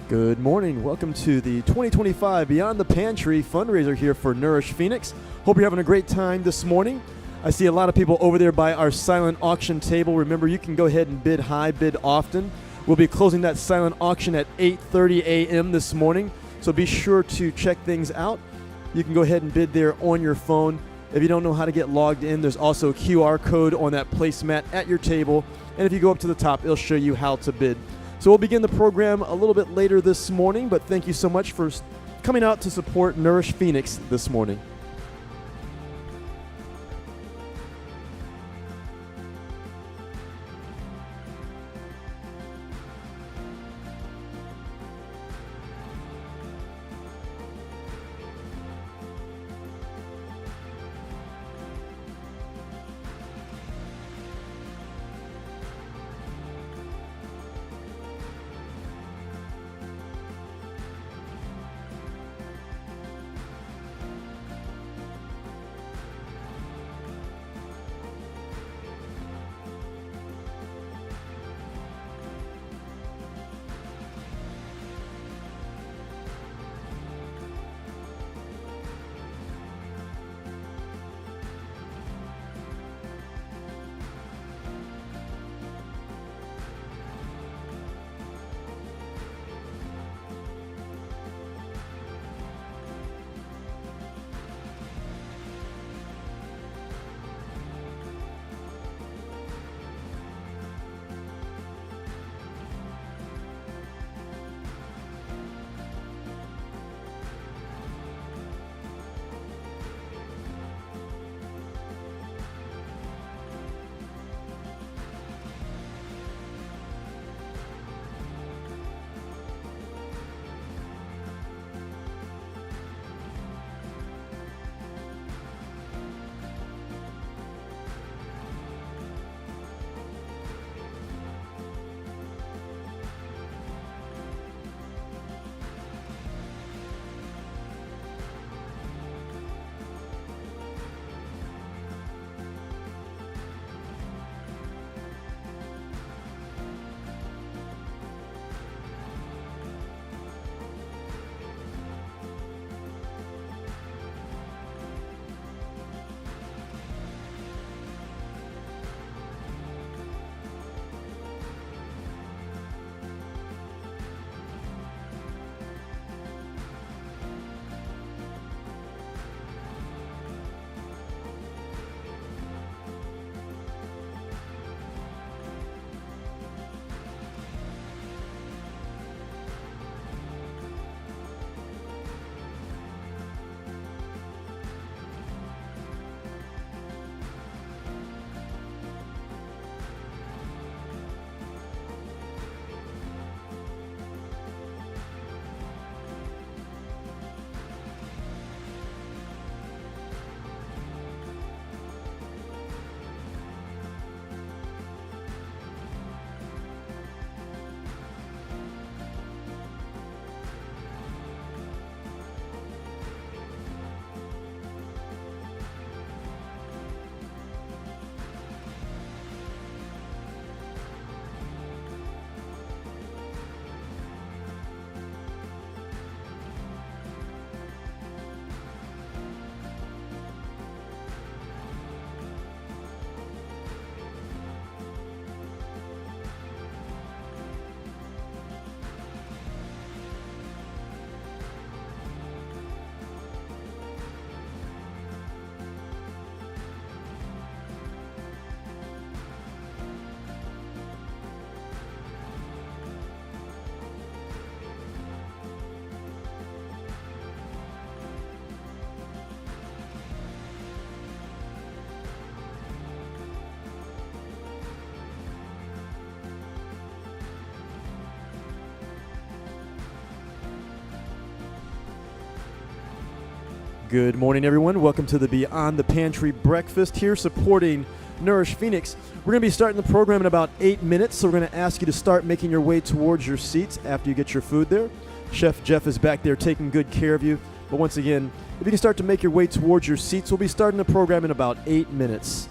Good morning. Welcome to the 2025 Beyond the Pantry fundraiser here for Nourish Phoenix. Hope you're having a great time this morning. I see a lot of people over there by our silent auction table. Remember, you can go ahead and bid high, bid often. We'll be closing that silent auction at 8:30 a.m. this morning, so be sure to check things out. You can go ahead and bid there on your phone. If you don't know how to get logged in, there's also a QR code on that placemat at your table, and if you go up to the top, it'll show you how to bid. So we'll begin the program a little bit later this morning, but thank you so much for coming out to support Nourish Phoenix this morning. Good morning, everyone. Welcome to the Beyond the Pantry breakfast here supporting Nourish Phoenix. We're going to be starting the program in about 8 minutes, so we're going to ask you to start making your way towards your seats after you get your food there. Chef Jeff is back there taking good care of you. But once again, if you can start to make your way towards your seats, we'll be starting the program in about 8 minutes.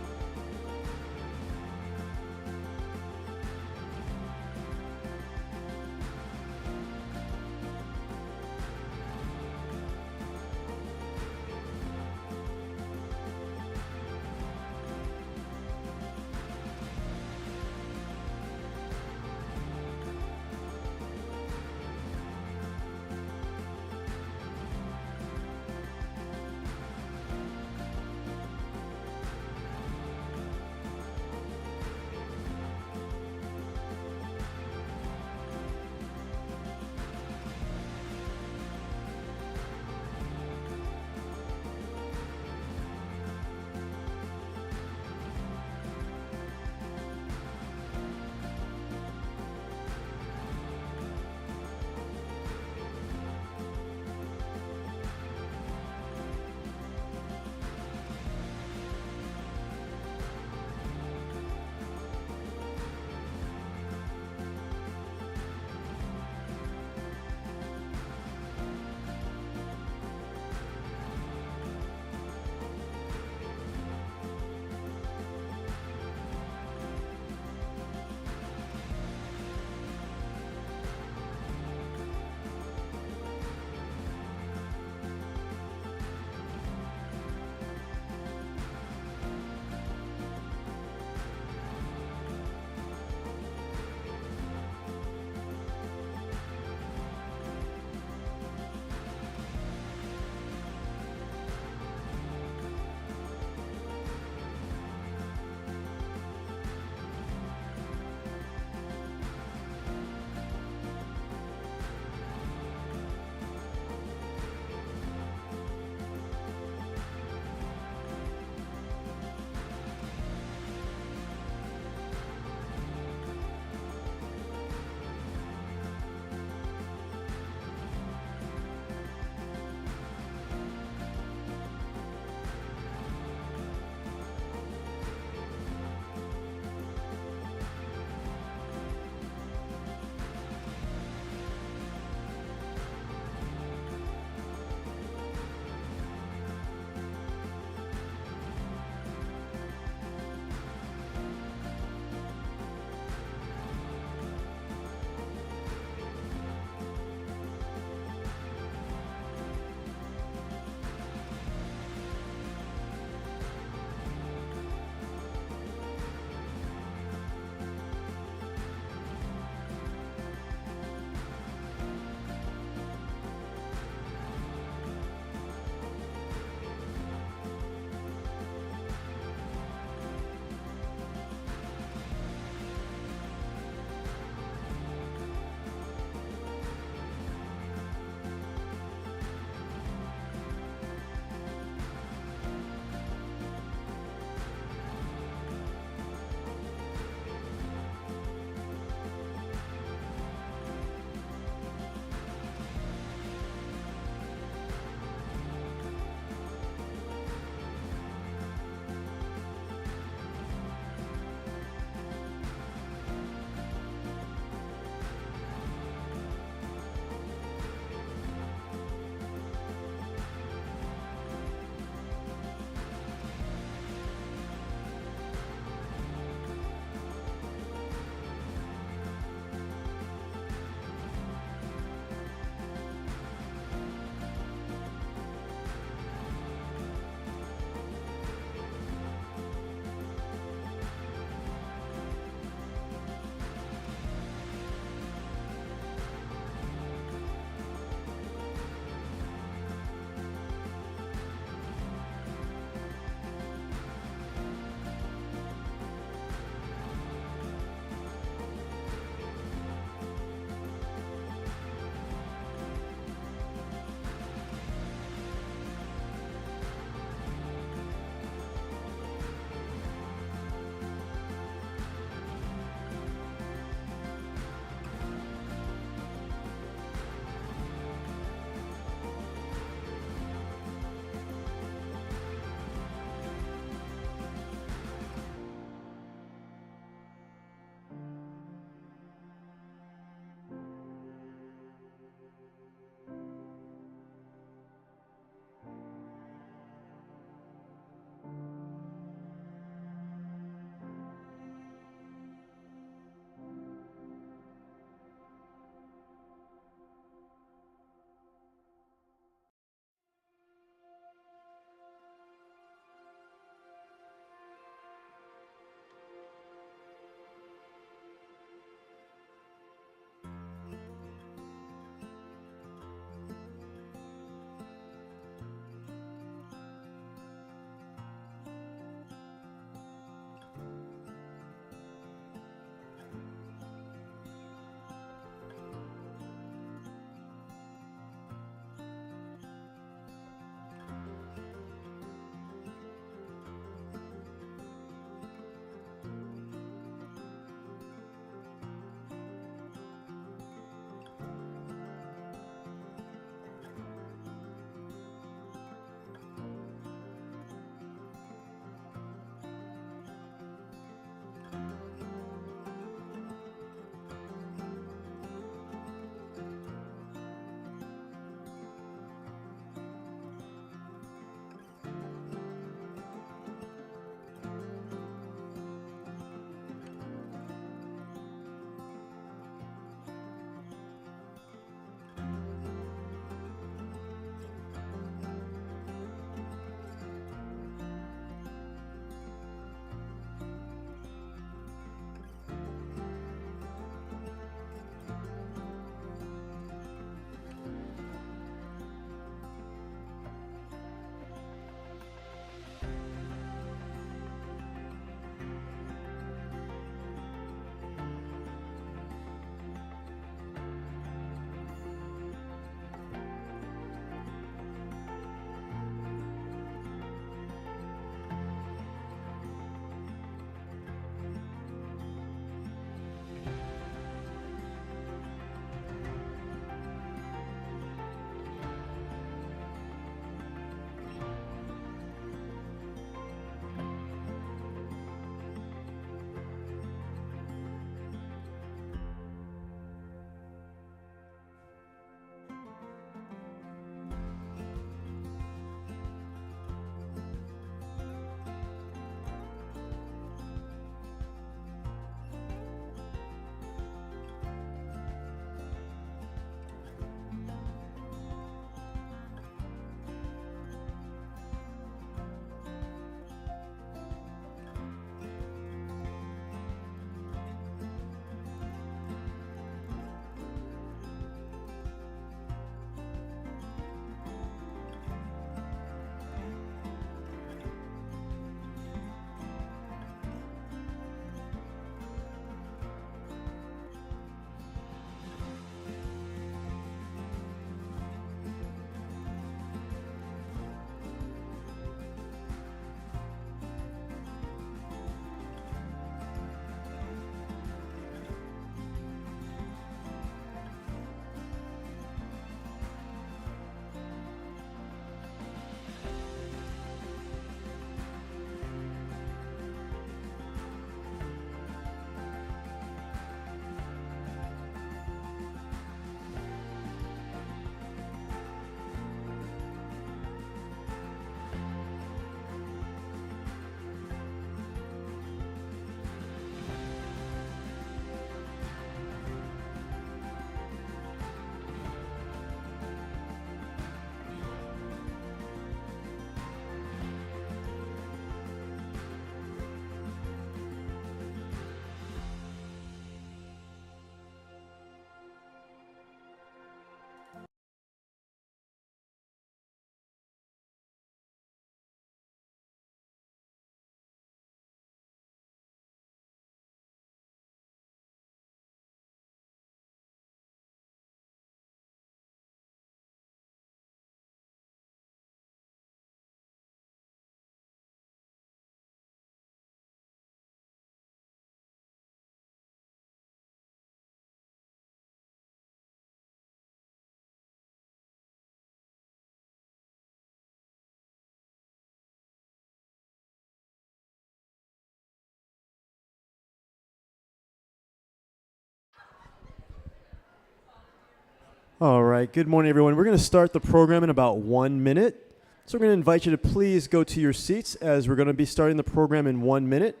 All right, good morning, everyone. We're going to start the program in about 1 minute. So we're going to invite you to please go to your seats as we're going to be starting the program in 1 minute.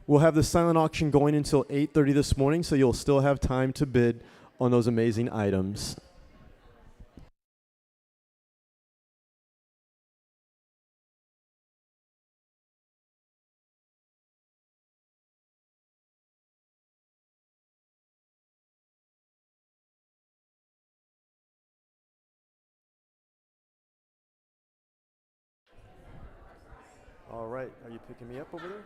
We'll have the silent auction going until 8:30 this morning, so you'll still have time to bid on those amazing items. All right, are you picking me up over there?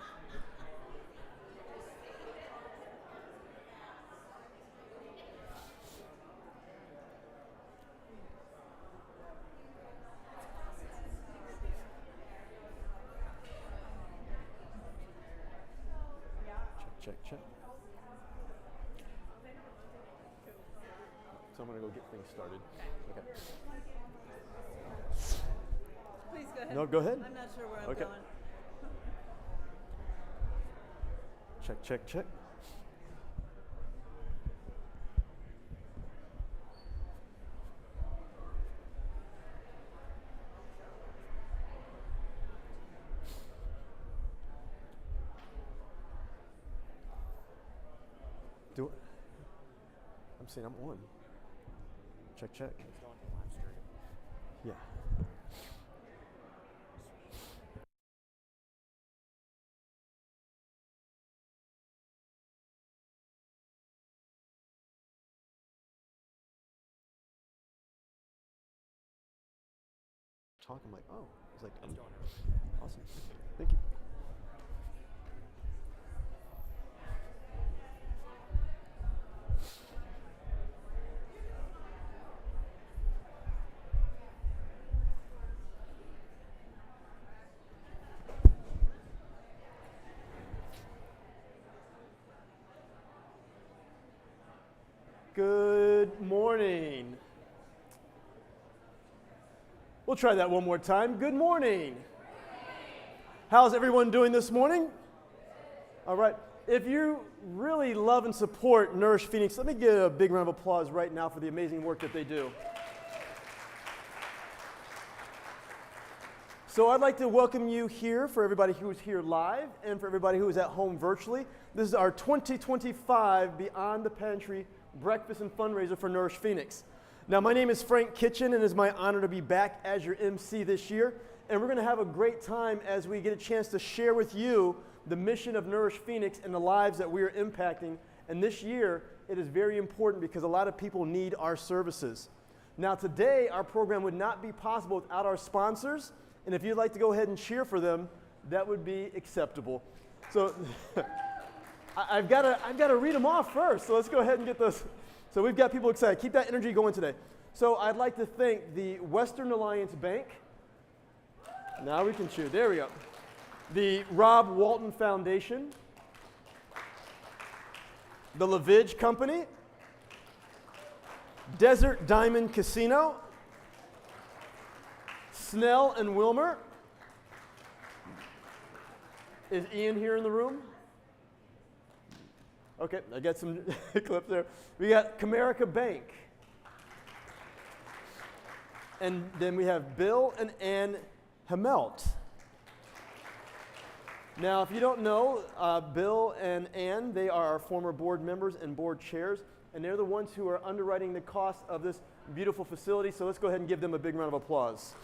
Check, check, check. So I'm going to go get things started. Okay. Please go ahead. No, go ahead. I'm not sure where I'm Okay. going. Check, check, check. Do it. I'm saying I'm on. Check, check. Yeah. Talking like, oh, it's like, awesome. Thank you. Good morning. We'll try that one more time. Good morning. How's everyone doing this morning? All right. If you really love and support Nourish Phoenix, let me give a big round of applause right now for the amazing work that they do. So I'd like to welcome you here for everybody who's here live and for everybody who is at home virtually. This is our 2025 Beyond the Pantry Breakfast and Fundraiser for Nourish Phoenix. Now, my name is Frank Kitchen, and it's my honor to be back as your MC this year. And we're going to have a great time as we get a chance to share with you the mission of Nourish Phoenix and the lives that we are impacting. And this year, it is very important because a lot of people need our services. Now, today, our program would not be possible without our sponsors. And if you'd like to go ahead and cheer for them, that would be acceptable. So I've got to read them off first. So let's go ahead and get those. So we've got people excited. Keep that energy going today. So I'd like to thank the Western Alliance Bank. Now we can cheer. There we go. The Rob Walton Foundation. The LaVidge Company. Desert Diamond Casino. Snell and Wilmer. Is Ian here in the room? Okay, I got some clips there. We got Comerica Bank. And then we have Bill and Ann Hemelt. Now, if you don't know, Bill and Ann, they are our former board members and board chairs, and they're the ones who are underwriting the cost of this beautiful facility. So let's go ahead and give them a big round of applause.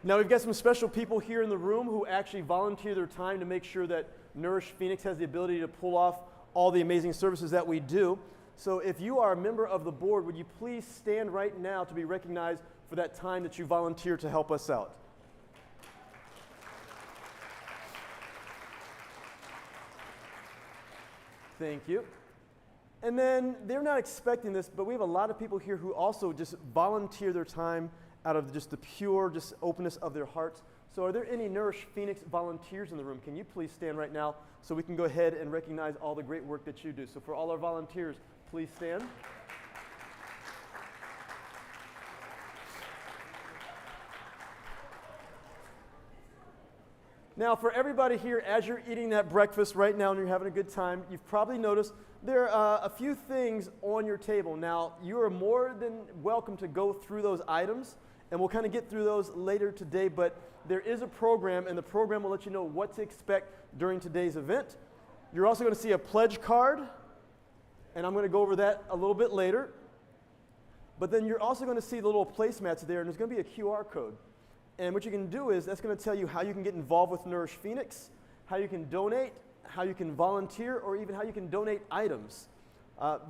Now, we've got some special people here in the room who actually volunteer their time to make sure that Nourish Phoenix has the ability to pull off all the amazing services that we do. So if you are a member of the board, would you please stand right now to be recognized for that time that you volunteer to help us out? Thank you. And then they're not expecting this, but we have a lot of people here who also just volunteer their time out of just the pure just openness of their hearts. So are there any Nourish Phoenix volunteers in the room? Can you please stand right now so we can go ahead and recognize all the great work that you do? So for all our volunteers, please stand. Now, for everybody here, as you're eating that breakfast right now and you're having a good time, you've probably noticed there are a few things on your table. Now, you are more than welcome to go through those items, and we'll kind of get through those later today, but there is a program, and the program will let you know what to expect during today's event. You're also going to see a pledge card, and I'm going to go over that a little bit later. But then you're also going to see the little placemats there, and there's going to be a QR code. And what you can do is that's going to tell you how you can get involved with Nourish Phoenix, how you can donate, how you can volunteer, or even how you can donate items.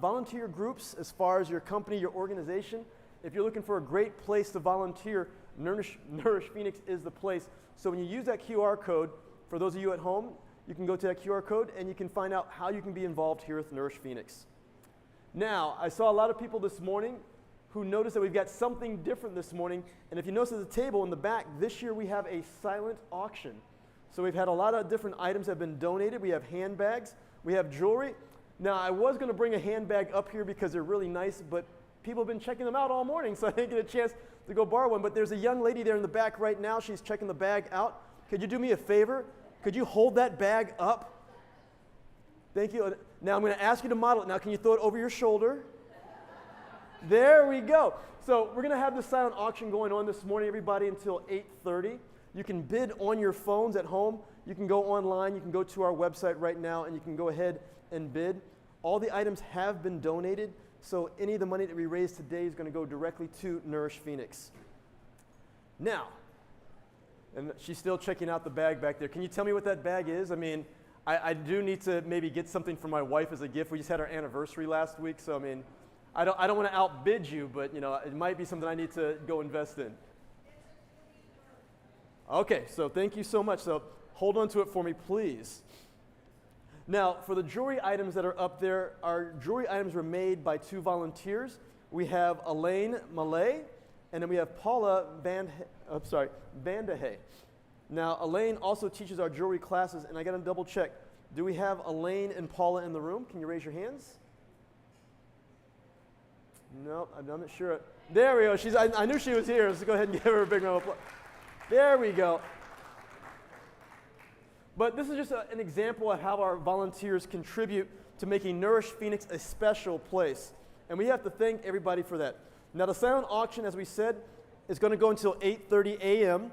Volunteer groups, as far as your company, your organization, if you're looking for a great place to volunteer, Nourish Phoenix is the place. So when you use that QR code, for those of you at home, you can go to that QR code and you can find out how you can be involved here with Nourish Phoenix. Now, I saw a lot of people this morning who noticed that we've got something different this morning. And if you notice at the table in the back, this year we have a silent auction. So we've had a lot of different items that have been donated. We have handbags, we have jewelry. Now, I was going to bring a handbag up here because they're really nice, but people have been checking them out all morning, so I didn't get a chance to go borrow one. But there's a young lady there in the back right now. She's checking the bag out. Could you do me a favor? Could you hold that bag up? Thank you. Now, I'm going to ask you to model it. Now, can you throw it over your shoulder? There we go. So we're going to have this silent auction going on this morning, everybody, until 8:30. You can bid on your phones at home. You can go online. You can go to our website right now, and you can go ahead and bid. All the items have been donated, so any of the money that we raise today is going to go directly to Nourish Phoenix. Now, and she's still checking out the bag back there. Can you tell me what that bag is? I mean, I do need to maybe get something for my wife as a gift. We just had our anniversary last week, so I mean, I don't want to outbid you, but you know, it might be something I need to go invest in. Okay, so thank you so much. So hold on to it for me, please. Now, for the jewelry items that are up there, our jewelry items were made by two volunteers. We have Elaine Malay, and then we have Paula Vandehay. Now, Elaine also teaches our jewelry classes, and I got to double check. Do we have Elaine and Paula in the room? Can you raise your hands? No, I'm not sure. There we go. I knew she was here. Let's go ahead and give her a big round of applause. There we go. But this is just an example of how our volunteers contribute to making Nourish Phoenix a special place. And we have to thank everybody for that. Now, the silent auction, as we said, is going to go until 8:30 a.m.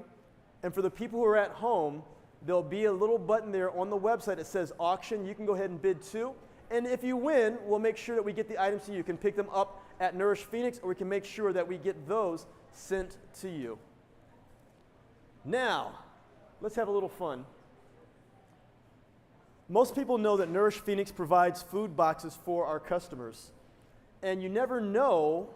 And for the people who are at home, there'll be a little button there on the website that says auction. You can go ahead and bid too. And if you win, we'll make sure that we get the items to you. You can pick them up at Nourish Phoenix, or we can make sure that we get those sent to you. Now, let's have a little fun. Most people know that Nourish Phoenix provides food boxes for our customers. And you never know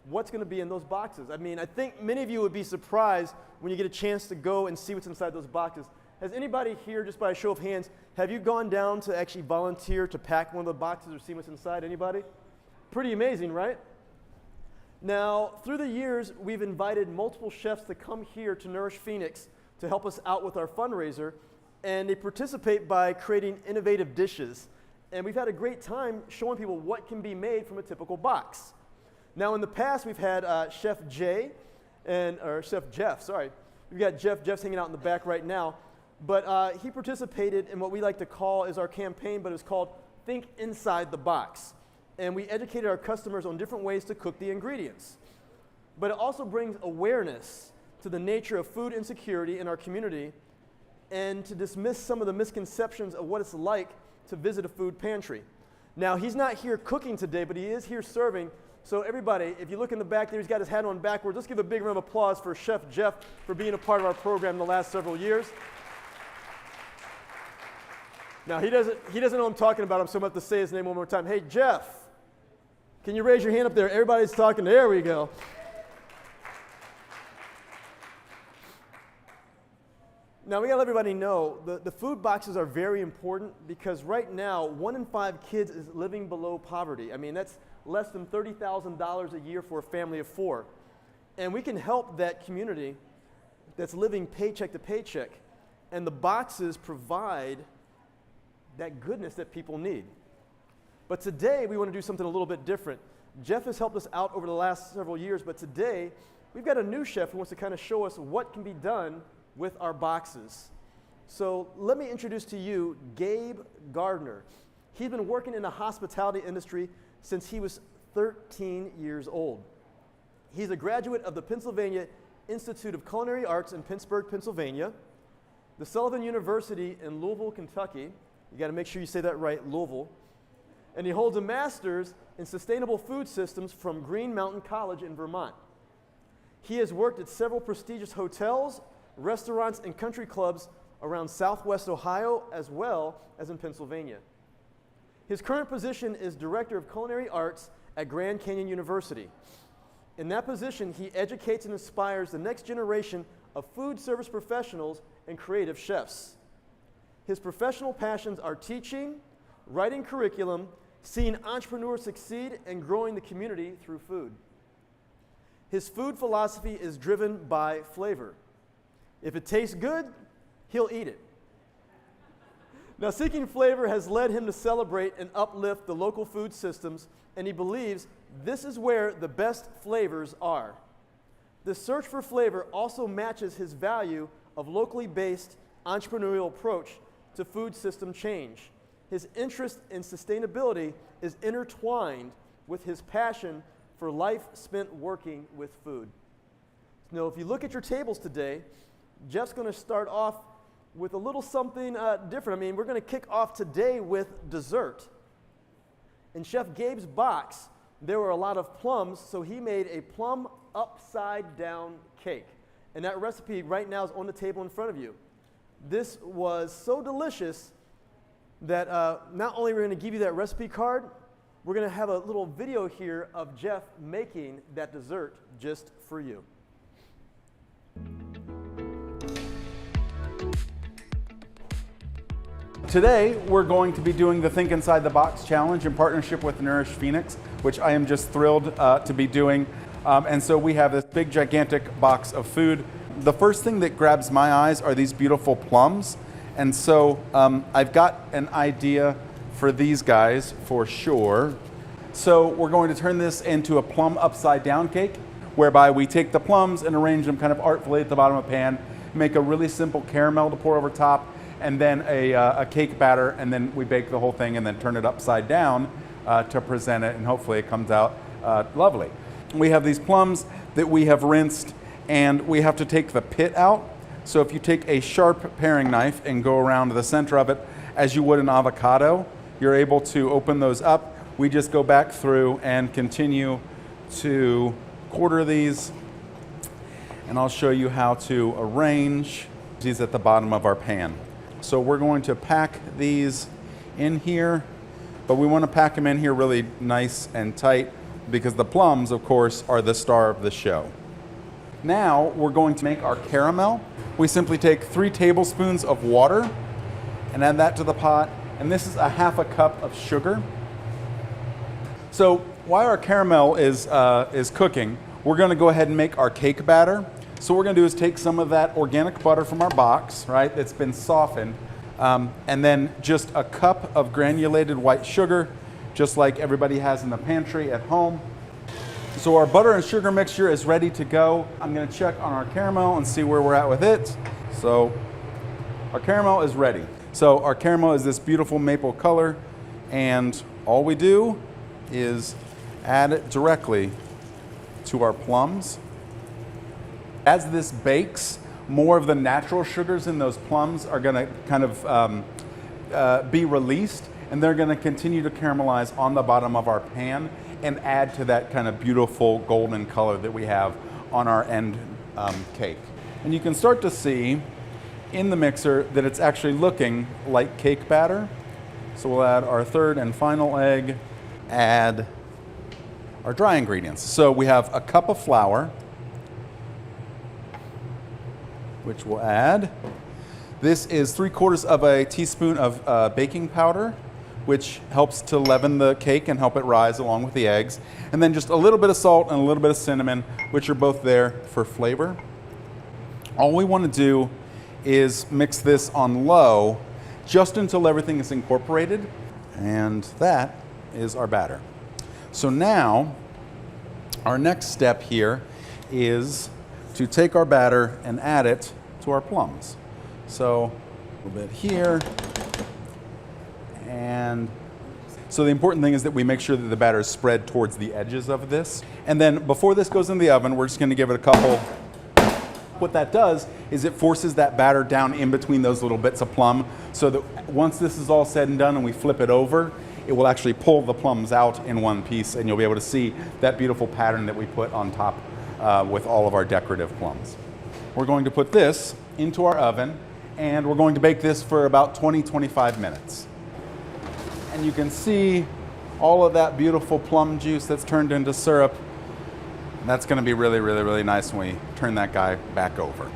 what's going to be in those boxes. I mean, I think many of you would be surprised when you get a chance to go and see what's inside those boxes. Has anybody here, just by a show of hands, have you gone down to actually volunteer to pack one of the boxes or see what's inside? Anybody? Pretty amazing, right? Now, through the years, we've invited multiple chefs to come here to Nourish Phoenix to help us out with our fundraiser, and they participate by creating innovative dishes. And we've had a great time showing people what can be made from a typical box. Now, in the past, we've had Chef Jeff, sorry. We've got Jeff's hanging out in the back right now. But he participated in what we like to call is our campaign, but it's called Think Inside the Box. And we educated our customers on different ways to cook the ingredients. But it also brings awareness to the nature of food insecurity in our community and to dismiss some of the misconceptions of what it's like to visit a food pantry. Now, he's not here cooking today, but he is here serving. So everybody, if you look in the back there, he's got his hat on backwards. Let's give a big round of applause for Chef Jeff for being a part of our program in the last several years. Now, he doesn't know I'm talking about him, so I'm going to have to say his name one more time. Hey, Jeff, can you raise your hand up there? Everybody's talking. There we go. Now, we got to let everybody know the food boxes are very important because right now, 1 in 5 kids is living below poverty. I mean, that's less than $30,000 a year for a family of 4. And we can help that community that's living paycheck to paycheck. And the boxes provide that goodness that people need. But today, we want to do something a little bit different. Jeff has helped us out over the last several years, but today, we've got a new chef who wants to kind of show us what can be done with our boxes. So let me introduce to you Gabe Gardner. He's been working in the hospitality industry since he was 13 years old. He's a graduate of the Pennsylvania Institute of Culinary Arts in Pittsburgh, Pennsylvania, the Sullivan University in Louisville, Kentucky. You got to make sure you say that right, Louisville. And he holds a master's in sustainable food systems from Green Mountain College in Vermont. He has worked at several prestigious hotels, restaurants, and country clubs around Southwest Ohio as well as in Pennsylvania. His current position is Director of Culinary Arts at Grand Canyon University. In that position, he educates and inspires the next generation of food service professionals and creative chefs. His professional passions are teaching, writing curriculum, seeing entrepreneurs succeed, and growing the community through food. His food philosophy is driven by flavor. If it tastes good, he'll eat it. Now, seeking flavor has led him to celebrate and uplift the local food systems, and he believes this is where the best flavors are. The search for flavor also matches his value of locally based entrepreneurial approach to food system change. His interest in sustainability is intertwined with his passion for life spent working with food. Now, if you look at your tables today, Jeff's going to start off with a little something different. I mean, we're going to kick off today with dessert. In Chef Gabe's box, there were a lot of plums, so he made a plum upside down cake. And that recipe right now is on the table in front of you. This was so delicious that not only are we going to give you that recipe card, we're going to have a little video here of Jeff making that dessert just for you. Today, we're going to be doing the Think Inside the Box Challenge in partnership with Nourish Phoenix, which I am just thrilled to be doing. And so we have this big, gigantic box of food. The first thing that grabs my eyes are these beautiful plums. And so I've got an idea for these guys for sure. So we're going to turn this into a plum upside down cake, whereby we take the plums and arrange them kind of artfully at the bottom of a pan, make a really simple caramel to pour over top, and then a cake batter, and then we bake the whole thing and then turn it upside down to present it, and hopefully it comes out lovely. We have these plums that we have rinsed, and we have to take the pit out. So if you take a sharp paring knife and go around the center of it, as you would an avocado, you're able to open those up. We just go back through and continue to quarter these, and I'll show you how to arrange these at the bottom of our pan. So we're going to pack these in here, but we want to pack them in here really nice and tight because the plums, of course, are the star of the show. Now we're going to make our caramel. We simply take 3 tablespoons of water and add that to the pot, and this is a half a cup of sugar. So while our caramel is cooking, we're going to go ahead and make our cake batter. So what we're going to do is take some of that organic butter from our box, right, that's been softened, and then just a cup of granulated white sugar, just like everybody has in the pantry at home. So our butter and sugar mixture is ready to go. I'm going to check on our caramel and see where we're at with it. So our caramel is ready. So our caramel is this beautiful maple color, and all we do is add it directly to our plums. As this bakes, more of the natural sugars in those plums are going to kind of be released, and they're going to continue to caramelize on the bottom of our pan and add to that kind of beautiful golden color that we have on our end cake. And you can start to see in the mixer that it's actually looking like cake batter. So we'll add our third and final egg, add our dry ingredients. So we have a cup of flour, which we'll add. This is 3/4 of a teaspoon of baking powder, which helps to leaven the cake and help it rise along with the eggs. And then just a little bit of salt and a little bit of cinnamon, which are both there for flavor. All we want to do is mix this on low just until everything is incorporated. And that is our batter. So now, our next step here is to take our batter and add it to our plums. So A little bit here. And so the important thing is that we make sure that the batter is spread towards the edges of this. And then before this goes in the oven, we're just going to give it a couple. What that does is it forces that batter down in between those little bits of plum, so that once this is all said and done and we flip it over, it will actually pull the plums out in one piece, and you'll be able to see that beautiful pattern that we put on top with all of our decorative plums. We're going to put this into our oven, and we're going to bake this for about 20-25 minutes. And you can see all of that beautiful plum juice that's turned into syrup. That's going to be really, really, really nice when we turn that guy back over.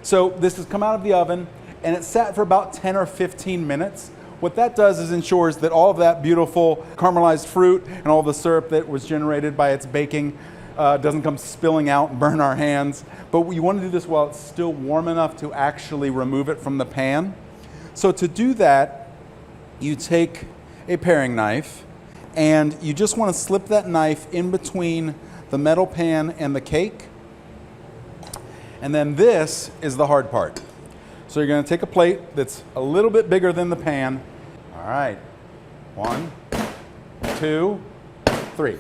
So this has come out of the oven, and it sat for about 10 or 15 minutes. What that does is ensures that all of that beautiful caramelized fruit and all the syrup that was generated by its baking doesn't come spilling out and burn our hands. But you want to do this while it's still warm enough to actually remove it from the pan. So to do that, you take a paring knife, and you just want to slip that knife in between the metal pan and the cake. And then this is the hard part. So you're going to take a plate that's a little bit bigger than the pan. All right. 1, 2, 3.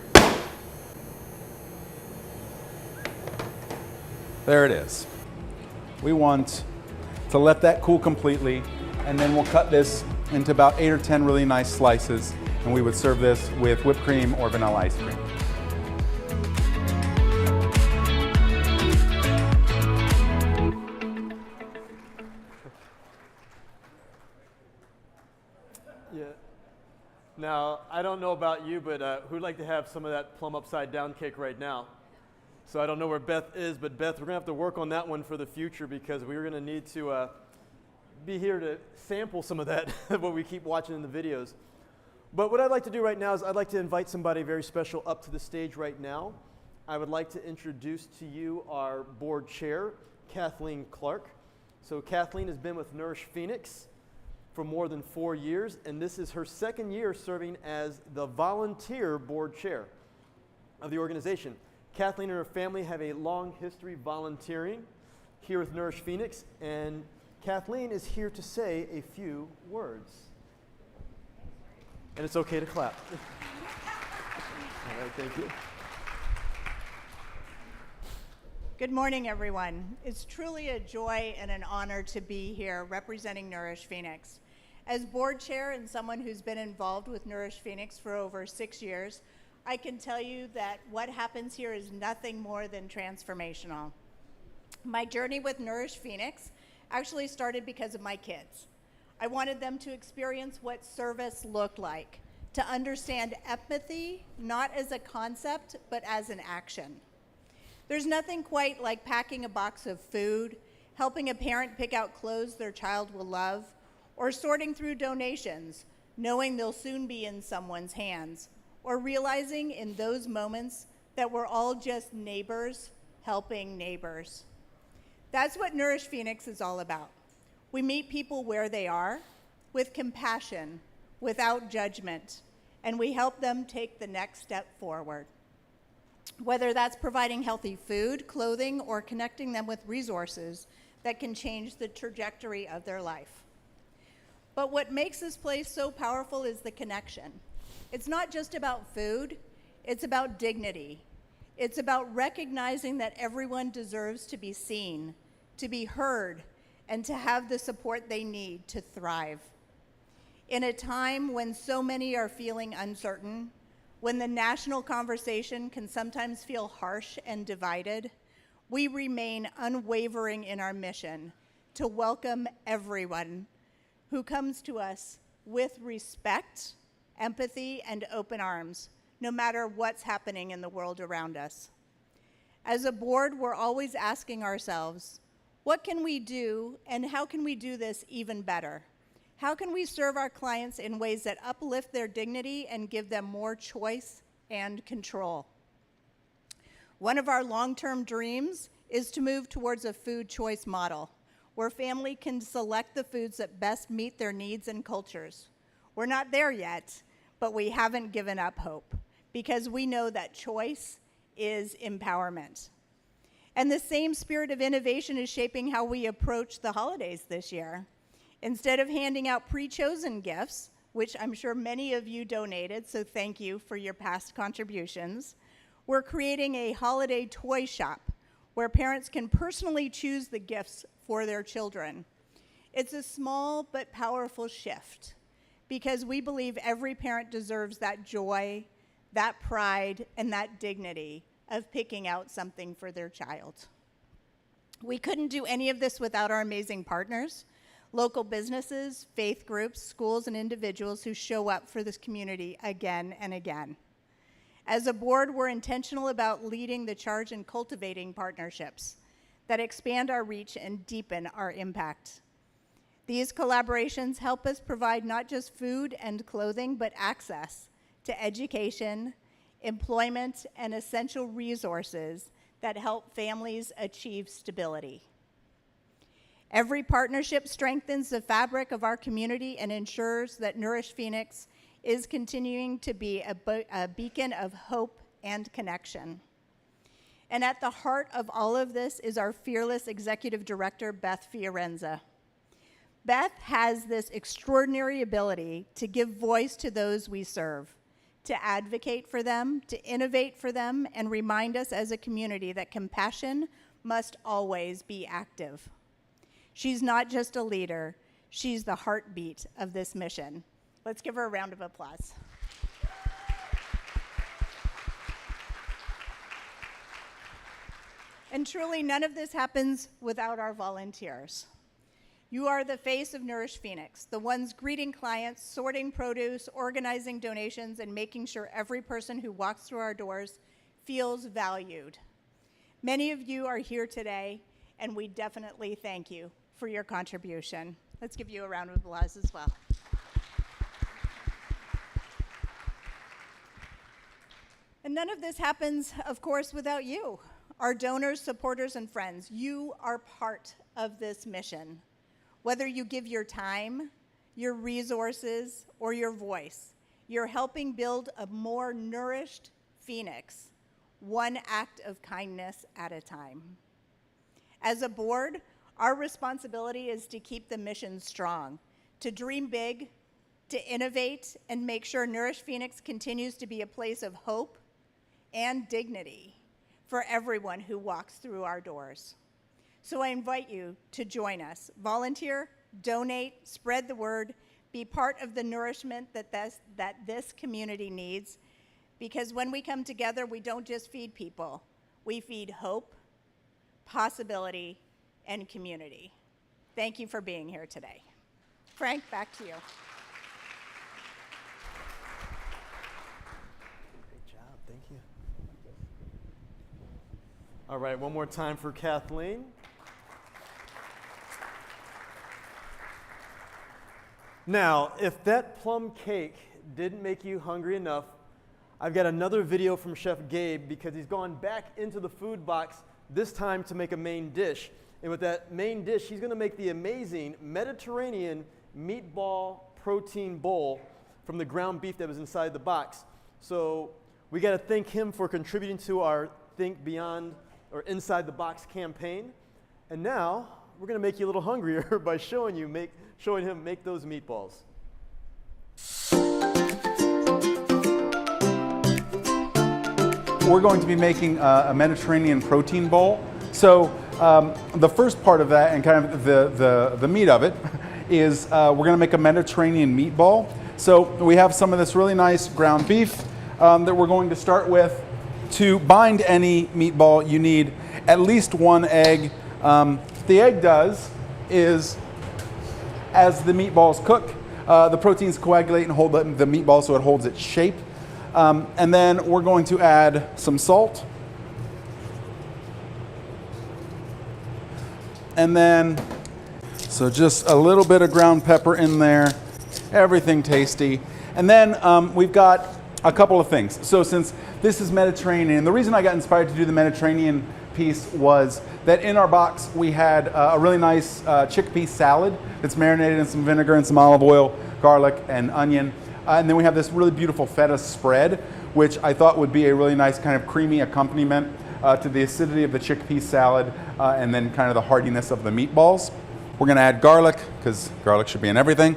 There it is. We want to let that cool completely, and then we'll cut this into about 8 or 10 really nice slices, and we would serve this with whipped cream or vanilla ice cream. Yeah. Now, I don't know about you, but who'd like to have some of that plum upside down cake right now? So I don't know where Beth is, but Beth, we're going to have to work on that one for the future, because we're going to need to be here to sample some of that, what we keep watching in the videos. But what I'd like to do right now is I'd like to invite somebody very special up to the stage right now. I would like to introduce to you our board chair, Kathleen Clark. So Kathleen has been with Nourish Phoenix for more than 4 years, and this is her second year serving as the volunteer board chair of the organization. Kathleen and her family have a long history volunteering here with Nourish Phoenix, and Kathleen is here to say a few words. And it's okay to clap. All right, thank you. Good morning, everyone. It's truly a joy and an honor to be here representing Nourish Phoenix. As board chair and someone who's been involved with Nourish Phoenix for over 6 years, I can tell you that what happens here is nothing more than transformational. My journey with Nourish Phoenix actually started because of my kids. I wanted them to experience what service looked like, to understand empathy, not as a concept, but as an action. There's nothing quite like packing a box of food, helping a parent pick out clothes their child will love, or sorting through donations, knowing they'll soon be in someone's hands, or realizing in those moments that we're all just neighbors helping neighbors. That's what Nourish Phoenix is all about. We meet people where they are, with compassion, without judgment, and we help them take the next step forward. Whether that's providing healthy food, clothing, or connecting them with resources that can change the trajectory of their life. But what makes this place so powerful is the connection. It's not just about food, it's about dignity. It's about recognizing that everyone deserves to be seen, to be heard, and to have the support they need to thrive. In a time when so many are feeling uncertain, when the national conversation can sometimes feel harsh and divided, we remain unwavering in our mission to welcome everyone who comes to us with respect, empathy, and open arms, no matter what's happening in the world around us. As a board, we're always asking ourselves, what can we do, and how can we do this even better? How can we serve our clients in ways that uplift their dignity and give them more choice and control? One of our long-term dreams is to move towards a food choice model, where family can select the foods that best meet their needs and cultures. We're not there yet, but we haven't given up hope, because we know that choice is empowerment. And the same spirit of innovation is shaping how we approach the holidays this year. Instead of handing out pre-chosen gifts, which I'm sure many of you donated, so thank you for your past contributions, we're creating a holiday toy shop where parents can personally choose the gifts for their children. It's a small but powerful shift because we believe every parent deserves that joy, that pride, and that dignity of picking out something for their child. We couldn't do any of this without our amazing partners, local businesses, faith groups, schools, and individuals who show up for this community again and again. As a board, we're intentional about leading the charge and cultivating partnerships that expand our reach and deepen our impact. These collaborations help us provide not just food and clothing, but access to education, employment, and essential resources that help families achieve stability. Every partnership strengthens the fabric of our community and ensures that Nourish Phoenix is continuing to be a beacon of hope and connection. And at the heart of all of this is our fearless executive director, Beth Fiorenza. Beth has this extraordinary ability to give voice to those we serve, to advocate for them, to innovate for them, and remind us as a community that compassion must always be active. She's not just a leader, she's the heartbeat of this mission. Let's give her a round of applause. And truly, none of this happens without our volunteers. You are the face of Nourish Phoenix, the ones greeting clients, sorting produce, organizing donations, and making sure every person who walks through our doors feels valued. Many of you are here today, and we definitely thank you for your contribution. Let's give you a round of applause as well. And none of this happens, of course, without you. Our donors, supporters, and friends, you are part of this mission. Whether you give your time, your resources, or your voice, you're helping build a more nourished Phoenix, one act of kindness at a time. As a board, our responsibility is to keep the mission strong, to dream big, to innovate, and make sure Nourish Phoenix continues to be a place of hope and dignity for everyone who walks through our doors. So I invite you to join us. Volunteer, donate, spread the word, be part of the nourishment that this community needs, because when we come together, we don't just feed people, we feed hope, possibility, and community. Thank you for being here today. Frank, back to you. Great job, thank you. All right, one more time for Kathleen. Now, if that plum cake didn't make you hungry enough, I've got another video from Chef Gabe because he's gone back into the food box, this time to make a main dish. And with that main dish, he's gonna make the amazing Mediterranean meatball protein bowl from the ground beef that was inside the box. So we gotta thank him for contributing to our Think Beyond or Inside the Box campaign. And now, we're gonna make you a little hungrier by showing him make those meatballs. We're going to be making a Mediterranean protein bowl. So the first part of that and kind of the meat of it is we're going to make a Mediterranean meatball. So we have some of this really nice ground beef that we're going to start with. To bind any meatball, you need at least one egg. What the egg does is, as the meatballs cook, the proteins coagulate and hold the meatball so it holds its shape. And then we're going to add some salt. And then, so just a little bit of ground pepper in there, everything tasty. And then we've got a couple of things. So since this is Mediterranean, the reason I got inspired to do the Mediterranean piece was that in our box we had a really nice chickpea salad that's marinated in some vinegar and some olive oil, garlic, and onion. And then we have this really beautiful feta spread, which I thought would be a really nice kind of creamy accompaniment to the acidity of the chickpea salad and then kind of the heartiness of the meatballs. We're going to add garlic, because garlic should be in everything.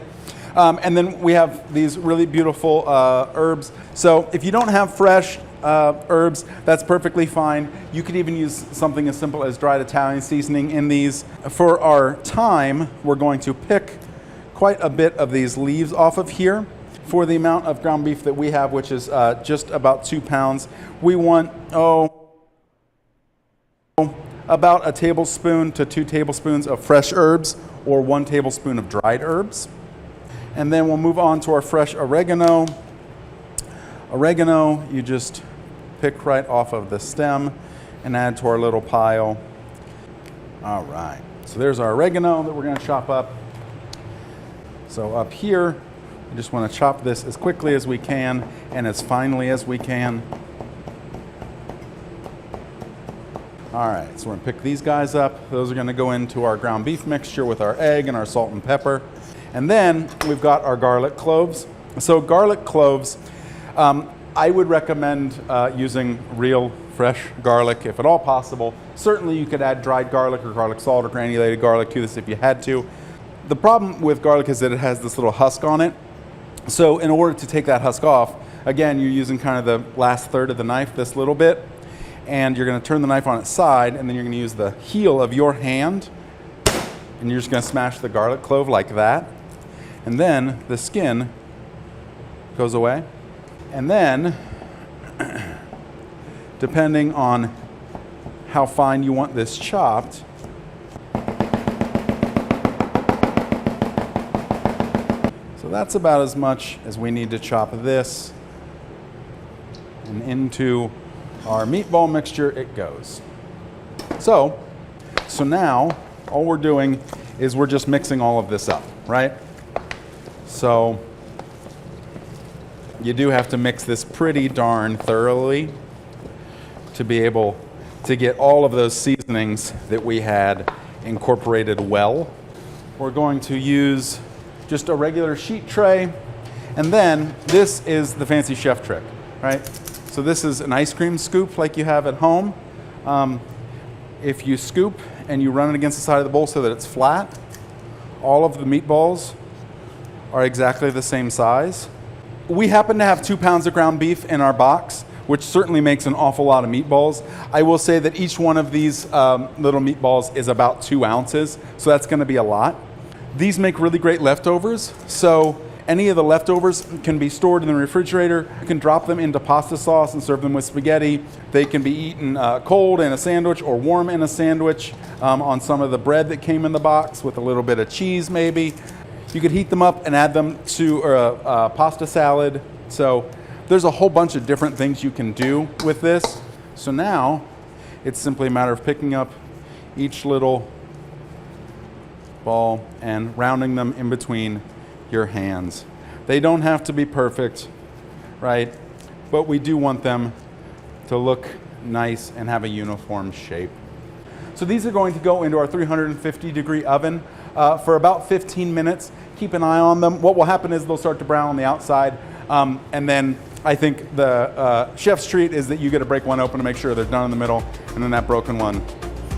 And then we have these really beautiful herbs. So if you don't have fresh herbs, that's perfectly fine. You could even use something as simple as dried Italian seasoning in these. For our thyme, we're going to pick quite a bit of these leaves off of here. For the amount of ground beef that we have, which is just about 2 pounds, we want, about a tablespoon to 2 tablespoons of fresh herbs, or 1 tablespoon of dried herbs. And then we'll move on to our fresh oregano. Oregano, you just pick right off of the stem and add to our little pile. All right, so there's our oregano that we're going to chop up. So up here, we just want to chop this as quickly as we can and as finely as we can. All right, so we're going to pick these guys up. Those are going to go into our ground beef mixture with our egg and our salt and pepper. And then we've got our garlic cloves. So garlic cloves, I would recommend using real fresh garlic if at all possible. Certainly you could add dried garlic or garlic salt or granulated garlic to this if you had to. The problem with garlic is that it has this little husk on it. So in order to take that husk off, again, you're using kind of the last third of the knife, this little bit, and you're going to turn the knife on its side, and then you're going to use the heel of your hand, and you're just going to smash the garlic clove like that. And then the skin goes away. And then, depending on how fine you want this chopped, so that's about as much as we need to chop this. And into our meatball mixture it goes. So now all we're doing is we're just mixing all of this up, right? So you do have to mix this pretty darn thoroughly to be able to get all of those seasonings that we had incorporated well. We're going to use just a regular sheet tray, and then this is the fancy chef trick, right? So this is an ice cream scoop like you have at home. If you scoop and you run it against the side of the bowl so that it's flat, all of the meatballs are exactly the same size. We happen to have 2 pounds of ground beef in our box, which certainly makes an awful lot of meatballs. I will say that each one of these little meatballs is about 2 ounces, so that's going to be a lot. These make really great leftovers, so any of the leftovers can be stored in the refrigerator. You can drop them into pasta sauce and serve them with spaghetti. They can be eaten cold in a sandwich or warm in a sandwich on some of the bread that came in the box with a little bit of cheese maybe. You could heat them up and add them to a pasta salad. So there's a whole bunch of different things you can do with this. So now it's simply a matter of picking up each little ball and rounding them in between your hands. They don't have to be perfect, right? But we do want them to look nice and have a uniform shape. So these are going to go into our 350 degree oven for about 15 minutes. Keep an eye on them. What will happen is they'll start to brown on the outside, and then I think the chef's treat is that you get to break one open to make sure they're done in the middle, and then that broken one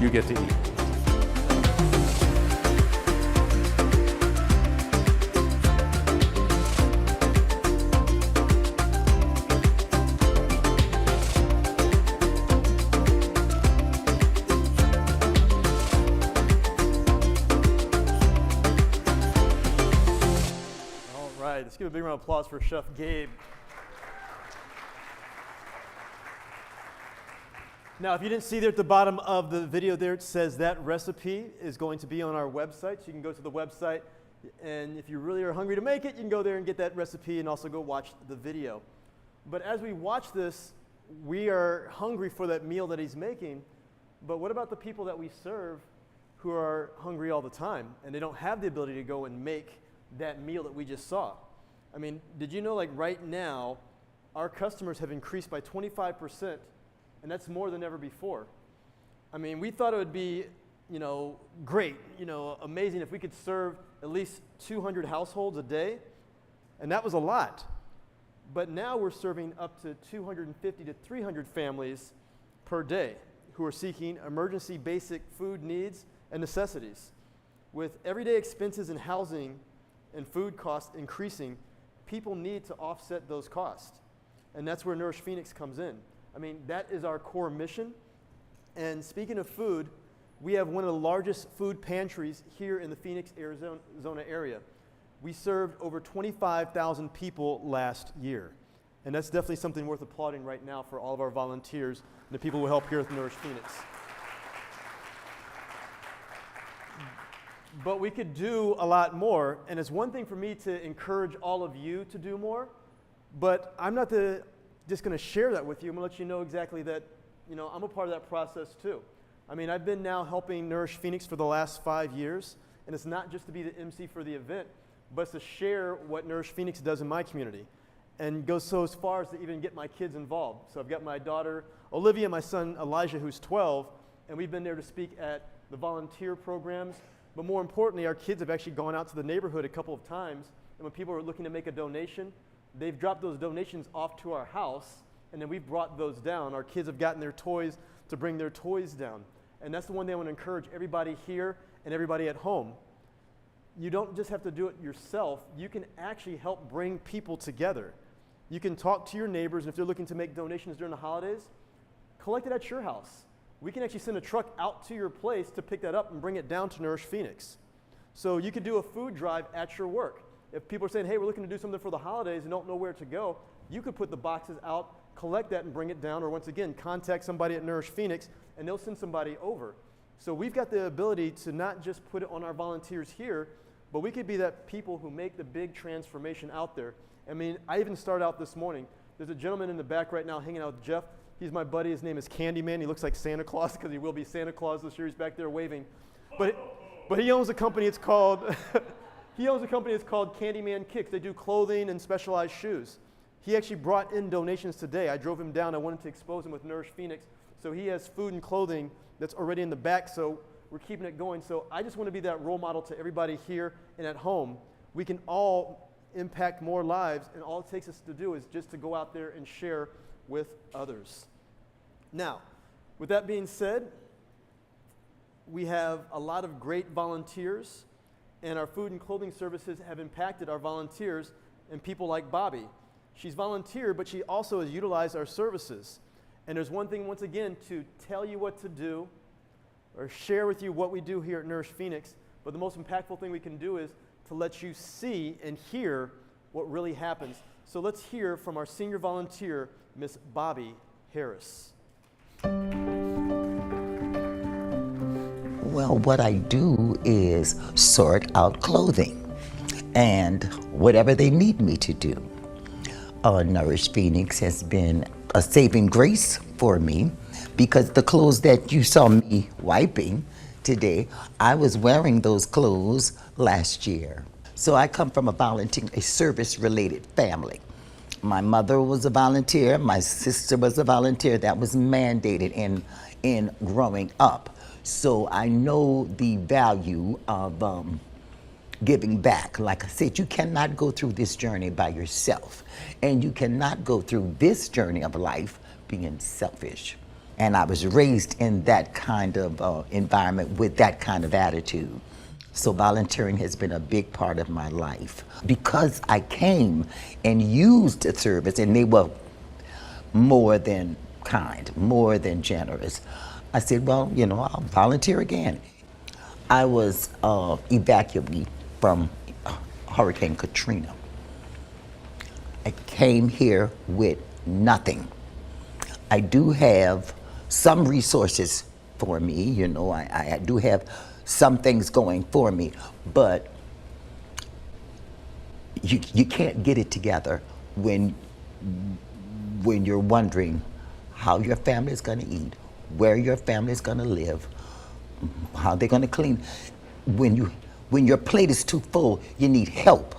you get to eat. Let's give a big round of applause for Chef Gabe. Now, if you didn't see there at the bottom of the video there, it says that recipe is going to be on our website. So you can go to the website, and if you really are hungry to make it, you can go there and get that recipe and also go watch the video. But as we watch this, we are hungry for that meal that he's making. But what about the people that we serve who are hungry all the time, and they don't have the ability to go and make that meal that we just saw? I mean, did you know, like right now, our customers have increased by 25%, and that's more than ever before. I mean, we thought it would be, great, amazing if we could serve at least 200 households a day, and that was a lot. But now we're serving up to 250 to 300 families per day who are seeking emergency basic food needs and necessities. With everyday expenses in housing and food costs increasing, people need to offset those costs. And that's where Nourish Phoenix comes in. I mean, that is our core mission. And speaking of food, we have one of the largest food pantries here in the Phoenix, Arizona area. We served over 25,000 people last year. And that's definitely something worth applauding right now for all of our volunteers and the people who help here with Nourish Phoenix. But we could do a lot more, and it's one thing for me to encourage all of you to do more, but I'm not just going to share that with you. I'm going to let you know exactly that, I'm a part of that process too. I mean, I've been now helping Nourish Phoenix for the last 5 years, and it's not just to be the MC for the event, but it's to share what Nourish Phoenix does in my community, and goes so as far as to even get my kids involved. So I've got my daughter Olivia, my son Elijah, who's 12, and we've been there to speak at the volunteer programs. But more importantly, our kids have actually gone out to the neighborhood a couple of times, and when people are looking to make a donation, they've dropped those donations off to our house, and then we've brought those down. Our kids have gotten their toys to bring their toys down. And that's the one thing I want to encourage everybody here and everybody at home. You don't just have to do it yourself. You can actually help bring people together. You can talk to your neighbors, and if they're looking to make donations during the holidays, collect it at your house. We can actually send a truck out to your place to pick that up and bring it down to Nourish Phoenix. So you could do a food drive at your work. If people are saying, hey, we're looking to do something for the holidays and don't know where to go, you could put the boxes out, collect that and bring it down, or once again, contact somebody at Nourish Phoenix and they'll send somebody over. So we've got the ability to not just put it on our volunteers here, but we could be that people who make the big transformation out there. I mean, I even started out this morning. There's a gentleman in the back right now hanging out with Jeff. He's my buddy. His name is Candyman. He looks like Santa Claus because he will be Santa Claus this year. He's back there waving. But he owns a company. It's called Candyman Kicks. They do clothing and specialized shoes. He actually brought in donations today. I drove him down. I wanted to expose him with Nourish Phoenix. So he has food and clothing that's already in the back. So we're keeping it going. So I just want to be that role model to everybody here and at home. We can all impact more lives, and all it takes us to do is just to go out there and share with others. Now, with that being said, we have a lot of great volunteers, and our food and clothing services have impacted our volunteers and people like Bobby. She's volunteered, but she also has utilized our services. And there's one thing, once again, to tell you what to do or share with you what we do here at Nourish Phoenix, but the most impactful thing we can do is to let you see and hear what really happens. So let's hear from our senior volunteer, Miss Bobby Harris. Well, what I do is sort out clothing and whatever they need me to do. Nourish Phoenix has been a saving grace for me because the clothes that you saw me wiping today, I was wearing those clothes last year. So I come from a service-related family. My mother was a volunteer, my sister was a volunteer. That was mandated in growing up. So I know the value of giving back. Like I said, you cannot go through this journey by yourself. And you cannot go through this journey of life being selfish. And I was raised in that kind of environment with that kind of attitude. So volunteering has been a big part of my life. Because I came and used the service, and they were more than kind, more than generous, I said, well, I'll volunteer again. I was evacuated from Hurricane Katrina. I came here with nothing. I do have some resources for me, I do have some things going for me, but you can't get it together when you're wondering how your family is going to eat, where your family is going to live, how they're going to clean. When your plate is too full, you need help.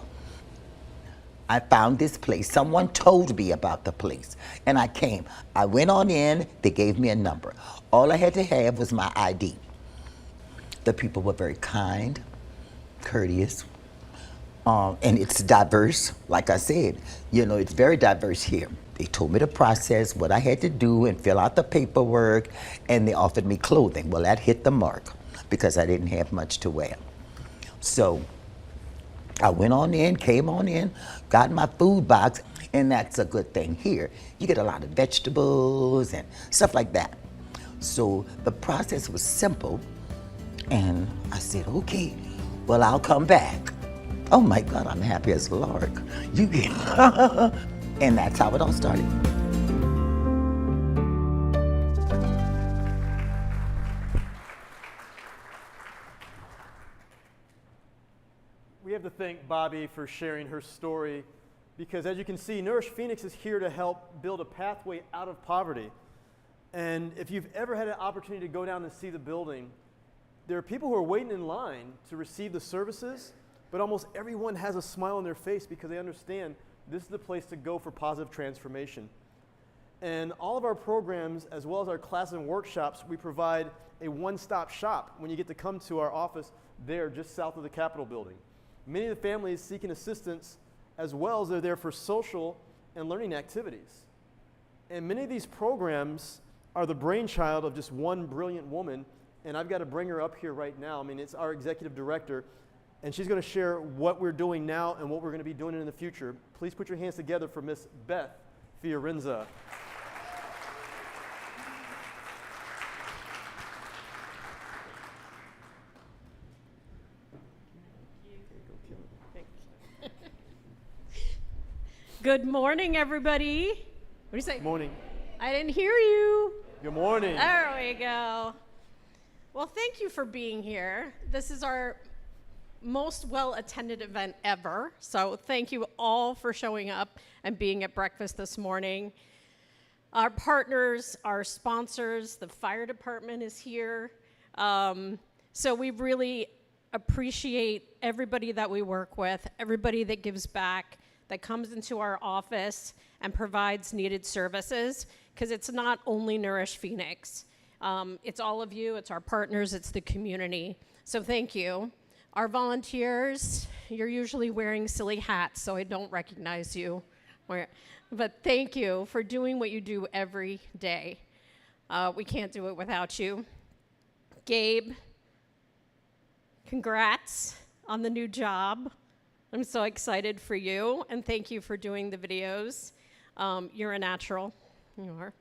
I found this place. Someone told me about the place, and I came. I went on in. They gave me a number. All I had to have was my ID. The people were very kind, courteous, and it's diverse. Like I said, it's very diverse here. They told me the process, what I had to do, and fill out the paperwork, and they offered me clothing. Well, that hit the mark because I didn't have much to wear. So I went on in, came on in, got my food box, and that's a good thing here. You get a lot of vegetables and stuff like that. So the process was simple, and I said, okay, well, I'll come back. Oh my God, I'm happy as a lark. You get, and that's how it all started. We have to thank Bobby for sharing her story because, as you can see, Nourish Phoenix is here to help build a pathway out of poverty. And if you've ever had an opportunity to go down and see the building, there are people who are waiting in line to receive the services, but almost everyone has a smile on their face because they understand this is the place to go for positive transformation. And all of our programs, as well as our classes and workshops, we provide a one-stop shop when you get to come to our office there just south of the Capitol building. Many of the families seeking assistance, as well as they're there for social and learning activities. And many of these programs are the brainchild of just one brilliant woman, and I've got to bring her up here right now. I mean, it's our executive director, and she's going to share what we're doing now and what we're going to be doing in the future. Please put your hands together for Miss Beth Fiorenza. Good morning, everybody. What do you say? Morning. I didn't hear you. Good morning. There we go. Well, thank you for being here. This is our most well-attended event ever. So thank you all for showing up and being at breakfast this morning. Our partners, our sponsors, the fire department is here. So we really appreciate everybody that we work with, everybody that gives back, that comes into our office and provides needed services, because it's not only Nourish Phoenix. It's all of you, it's our partners, it's the community. So thank you. Our volunteers, you're usually wearing silly hats, so I don't recognize you. But thank you for doing what you do every day. We can't do it without you. Gabe, congrats on the new job. I'm so excited for you, and thank you for doing the videos. You're a natural. You are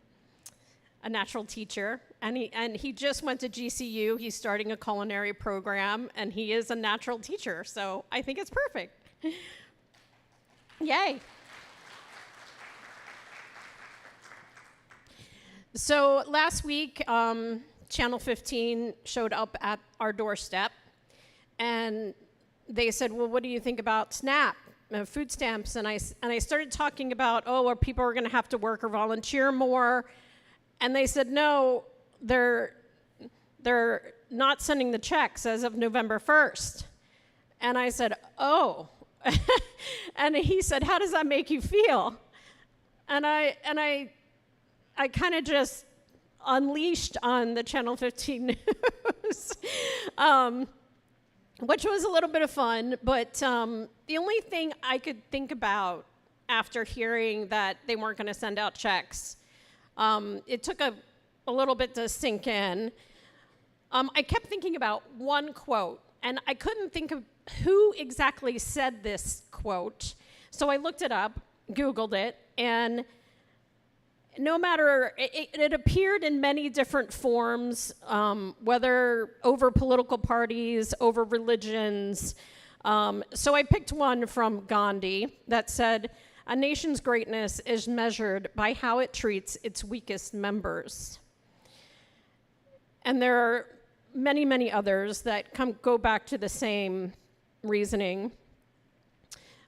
a natural teacher, and he just went to GCU. He's starting a culinary program, and he is a natural teacher, so I think it's perfect. Yay. So last week, Channel 15 showed up at our doorstep, and they said, well, what do you think about SNAP, food stamps? And I started talking about, are people going to have to work or volunteer more? And they said, no, they're not sending the checks as of November 1st. And I said, oh. And he said, how does that make you feel? And I kind of just unleashed on the Channel 15 news. Which was a little bit of fun, but the only thing I could think about after hearing that they weren't going to send out checks, it took a little bit to sink in. I kept thinking about one quote, and I couldn't think of who exactly said this quote, so I looked it up, Googled it, and no matter, it appeared in many different forms, whether over political parties, over religions. So I picked one from Gandhi that said, a nation's greatness is measured by how it treats its weakest members. And there are many, many others that go back to the same reasoning.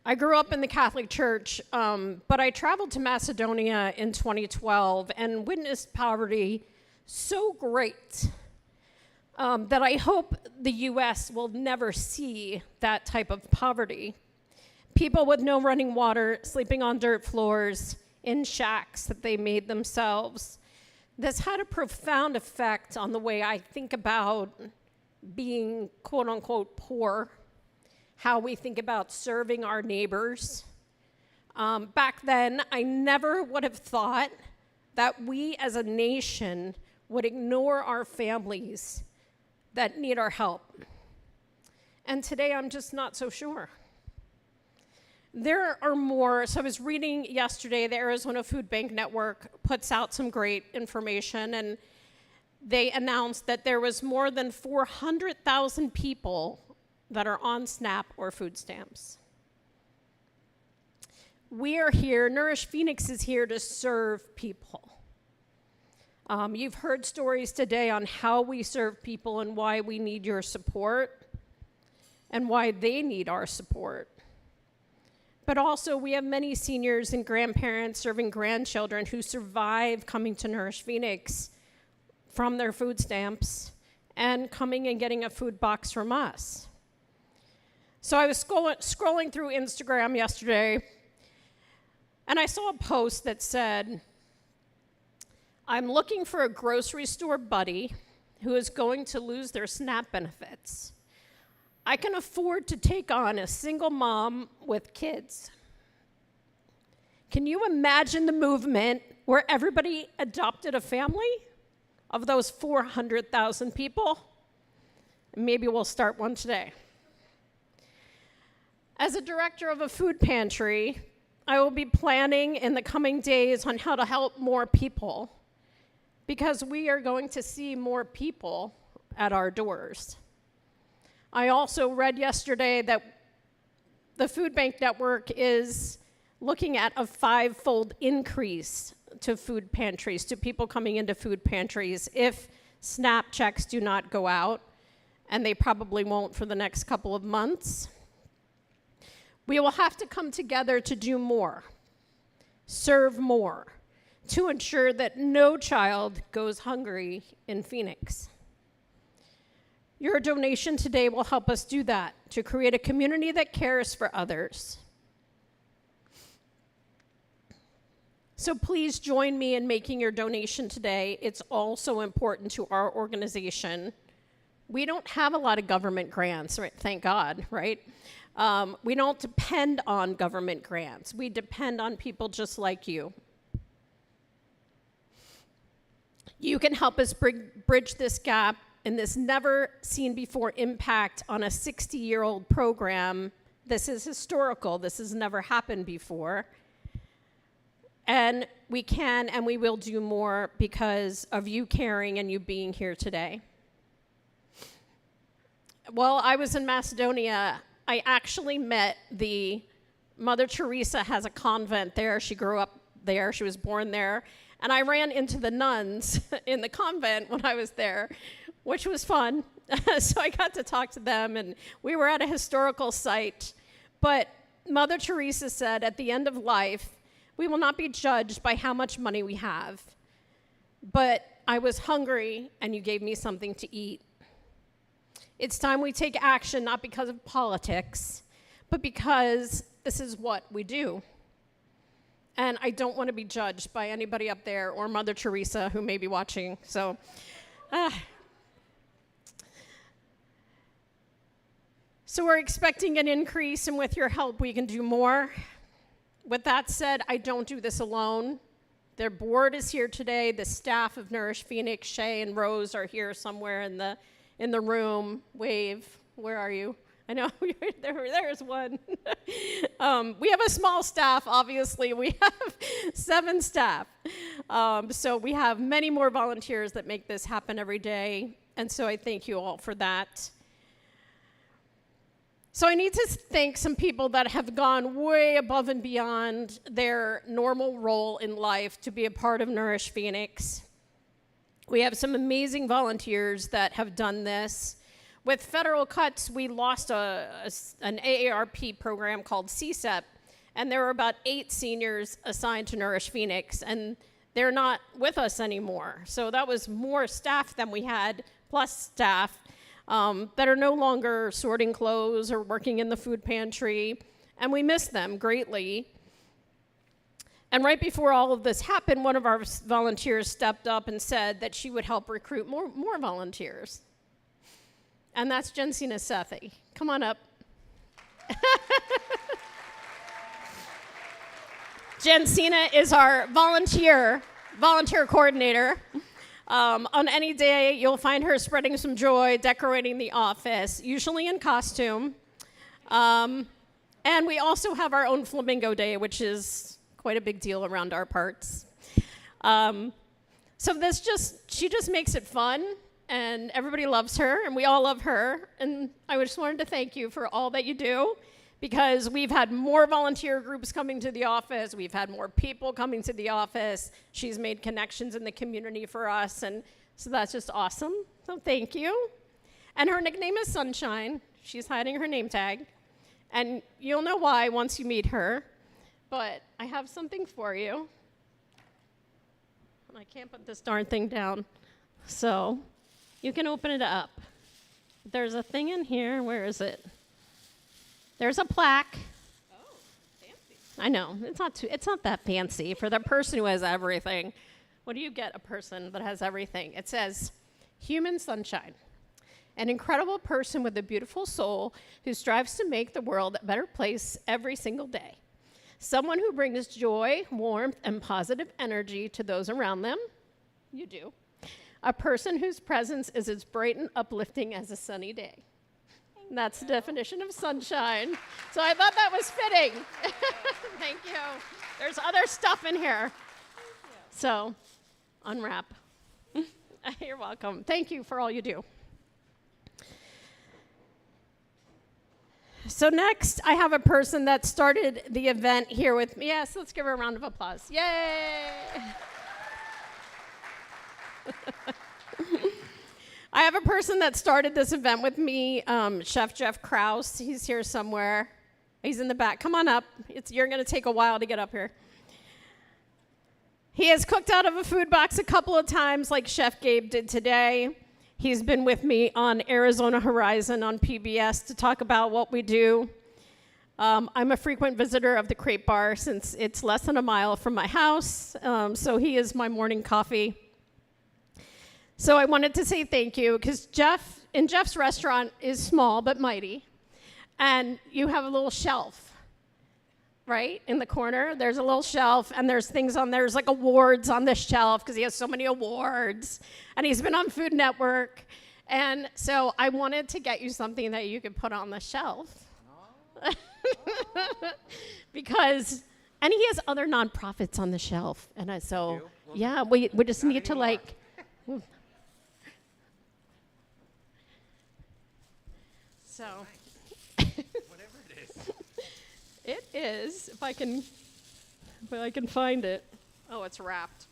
I grew up in the Catholic Church, but I traveled to Macedonia in 2012 and witnessed poverty so great that I hope the U.S. will never see that type of poverty. People with no running water, sleeping on dirt floors, in shacks that they made themselves. This had a profound effect on the way I think about being quote-unquote poor, how we think about serving our neighbors. Back then, I never would have thought that we as a nation would ignore our families that need our help. And today I'm just not so sure. There are more. So I was reading yesterday, the Arizona Food Bank Network puts out some great information, and they announced that there was more than 400,000 people that are on SNAP or food stamps. We are here, Nourish Phoenix is here to serve people. You've heard stories today on how we serve people and why we need your support and why they need our support. But also, we have many seniors and grandparents serving grandchildren who survive coming to Nourish Phoenix from their food stamps and coming and getting a food box from us. So I was scrolling through Instagram yesterday, and I saw a post that said, I'm looking for a grocery store buddy who is going to lose their SNAP benefits. I can afford to take on a single mom with kids. Can you imagine the movement where everybody adopted a family of those 400,000 people? Maybe we'll start one today. As a director of a food pantry, I will be planning in the coming days on how to help more people, because we are going to see more people at our doors. I also read yesterday that the Food Bank Network is looking at a 5-fold increase to food pantries, to people coming into food pantries, if SNAP checks do not go out, and they probably won't for the next couple of months. We will have to come together to do more, serve more, to ensure that no child goes hungry in Phoenix. Your donation today will help us do that, to create a community that cares for others. So please join me in making your donation today. It's also important to our organization. We don't have a lot of government grants, right? Thank God, right? We don't depend on government grants. We depend on people just like you. You can help us bridge this gap and this never-seen-before impact on a 60-year-old program. This is historical. This has never happened before. And we can and we will do more because of you caring and you being here today. While I was in Macedonia, I actually met Mother Teresa has a convent there. She grew up there. She was born there. And I ran into the nuns in the convent when I was there, which was fun. So I got to talk to them, and we were at a historical site. But Mother Teresa said, at the end of life, we will not be judged by how much money we have. But I was hungry, and you gave me something to eat. It's time we take action, not because of politics, but because this is what we do. And I don't want to be judged by anybody up there or Mother Teresa who may be watching. So we're expecting an increase, and with your help, we can do more. With that said, I don't do this alone. Their board is here today. The staff of Nourish Phoenix, Shay and Rose, are here somewhere in the room. Wave, where are you? I know, there's one. We have a small staff, obviously. We have 7 staff. So we have many more volunteers that make this happen every day. And so I thank you all for that. So I need to thank some people that have gone way above and beyond their normal role in life to be a part of Nourish Phoenix. We have some amazing volunteers that have done this. With federal cuts, we lost an AARP program called CSEP, and there were about 8 seniors assigned to Nourish Phoenix, and they're not with us anymore. So that was more staff than we had, plus staff that are no longer sorting clothes or working in the food pantry, and we miss them greatly. And right before all of this happened, one of our volunteers stepped up and said that she would help recruit more volunteers. And that's Jensina Sethi. Come on up. Jensina is our volunteer coordinator. On any day, you'll find her spreading some joy, decorating the office, usually in costume. And we also have our own Flamingo Day, which is quite a big deal around our parts. So she just makes it fun, and everybody loves her, and we all love her. And I just wanted to thank you for all that you do, because we've had more volunteer groups coming to the office. We've had more people coming to the office. She's made connections in the community for us, and so that's just awesome. So thank you. And her nickname is Sunshine. She's hiding her name tag. And you'll know why once you meet her. But I have something for you. And I can't put this darn thing down. So you can open it up. There's a thing in here. Where is it? There's a plaque. Oh, fancy. I know. It's not that fancy for the person who has everything. What do you get a person that has everything? It says, Human Sunshine. An incredible person with a beautiful soul who strives to make the world a better place every single day. Someone who brings joy, warmth, and positive energy to those around them. You do. A person whose presence is as bright and uplifting as a sunny day. That's the definition of sunshine. So I thought that was fitting. Thank you. There's other stuff in here. So unwrap. You're welcome. Thank you for all you do. So next, I have a person that started the event here with me. Yes, let's give her a round of applause. Yay! I have a person that started this event with me, Chef Jeff Krause. He's here somewhere. He's in the back. Come on up. You're going to take a while to get up here. He has cooked out of a food box a couple of times, like Chef Gabe did today. He's been with me on Arizona Horizon on PBS to talk about what we do. I'm a frequent visitor of the Crepe Bar since it's less than a mile from my house, so he is my morning coffee. So I wanted to say thank you, because Jeff's restaurant is small but mighty, and you have a little shelf, right, in the corner. There's a little shelf, and there's things on there. There's like awards on this shelf, because he has so many awards, and he's been on Food Network. And so I wanted to get you something that you could put on the shelf. Because, and he has other nonprofits on the shelf. And yeah, we just need to like, so. Whatever it is. It is, if I can find it. Oh, it's wrapped.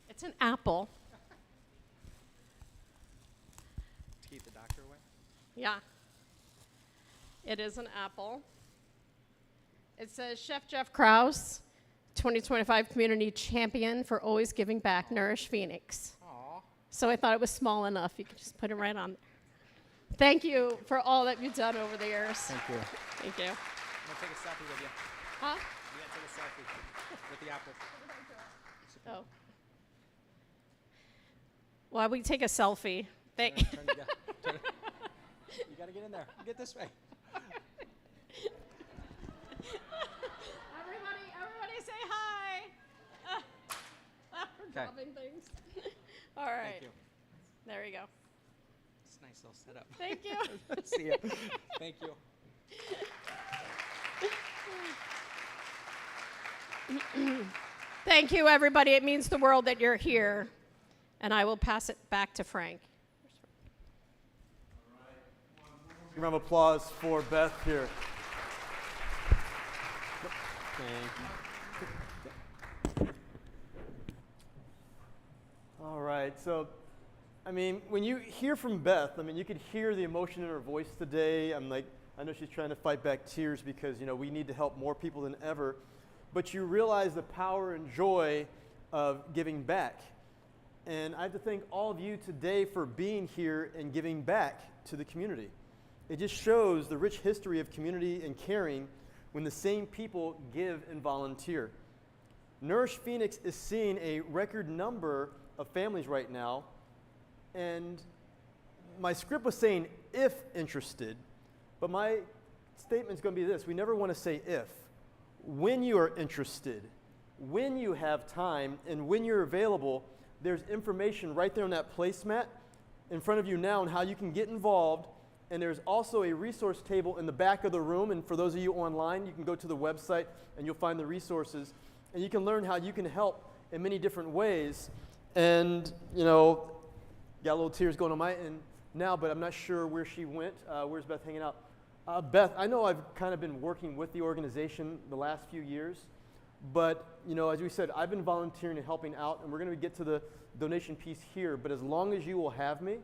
It's an apple. To keep the doctor away? Yeah. It is an apple. It says Chef Jeff Krause, 2025 Community Champion for Always Giving Back, Nourish Phoenix. Aw. So I thought it was small enough. You could just put it right on there. Thank you for all that you've done over the years. Thank you. Thank you. I'm going to take a selfie with you. Huh? You got to take a selfie with the apple. Oh. While we take a selfie. Turn it down. You got to get in there. Get this way. Everybody say hi. We're dropping things. All right. Thank you. There you go. It's a nice little setup. Thank you. See ya. Thank you. Thank you, everybody. It means the world that you're here. And I will pass it back to Frank. A round of applause for Beth here. Thank you. All right, so, I mean, when you hear from Beth, I mean, you could hear the emotion in her voice today. I know she's trying to fight back tears because, we need to help more people than ever. But you realize the power and joy of giving back. And I have to thank all of you today for being here and giving back to the community. It just shows the rich history of community and caring when the same people give and volunteer. Nourish Phoenix is seeing a record number of families right now, and my script was saying if interested, but my statement is going to be this: we never want to say if. When you are interested, when you have time, and when you're available, there's information right there on that placemat in front of you now on how you can get involved. And there's also a resource table in the back of the room. And for those of you online, you can go to the website and you'll find the resources. And you can learn how you can help in many different ways. And, you know, got a little tears going on my end now, but I'm not sure where she went. Where's Beth hanging out? Beth, I know I've kind of been working with the organization the last few years, but, you know, as we said, I've been volunteering and helping out, and we're going to get to the donation piece here, but as long as you will have me,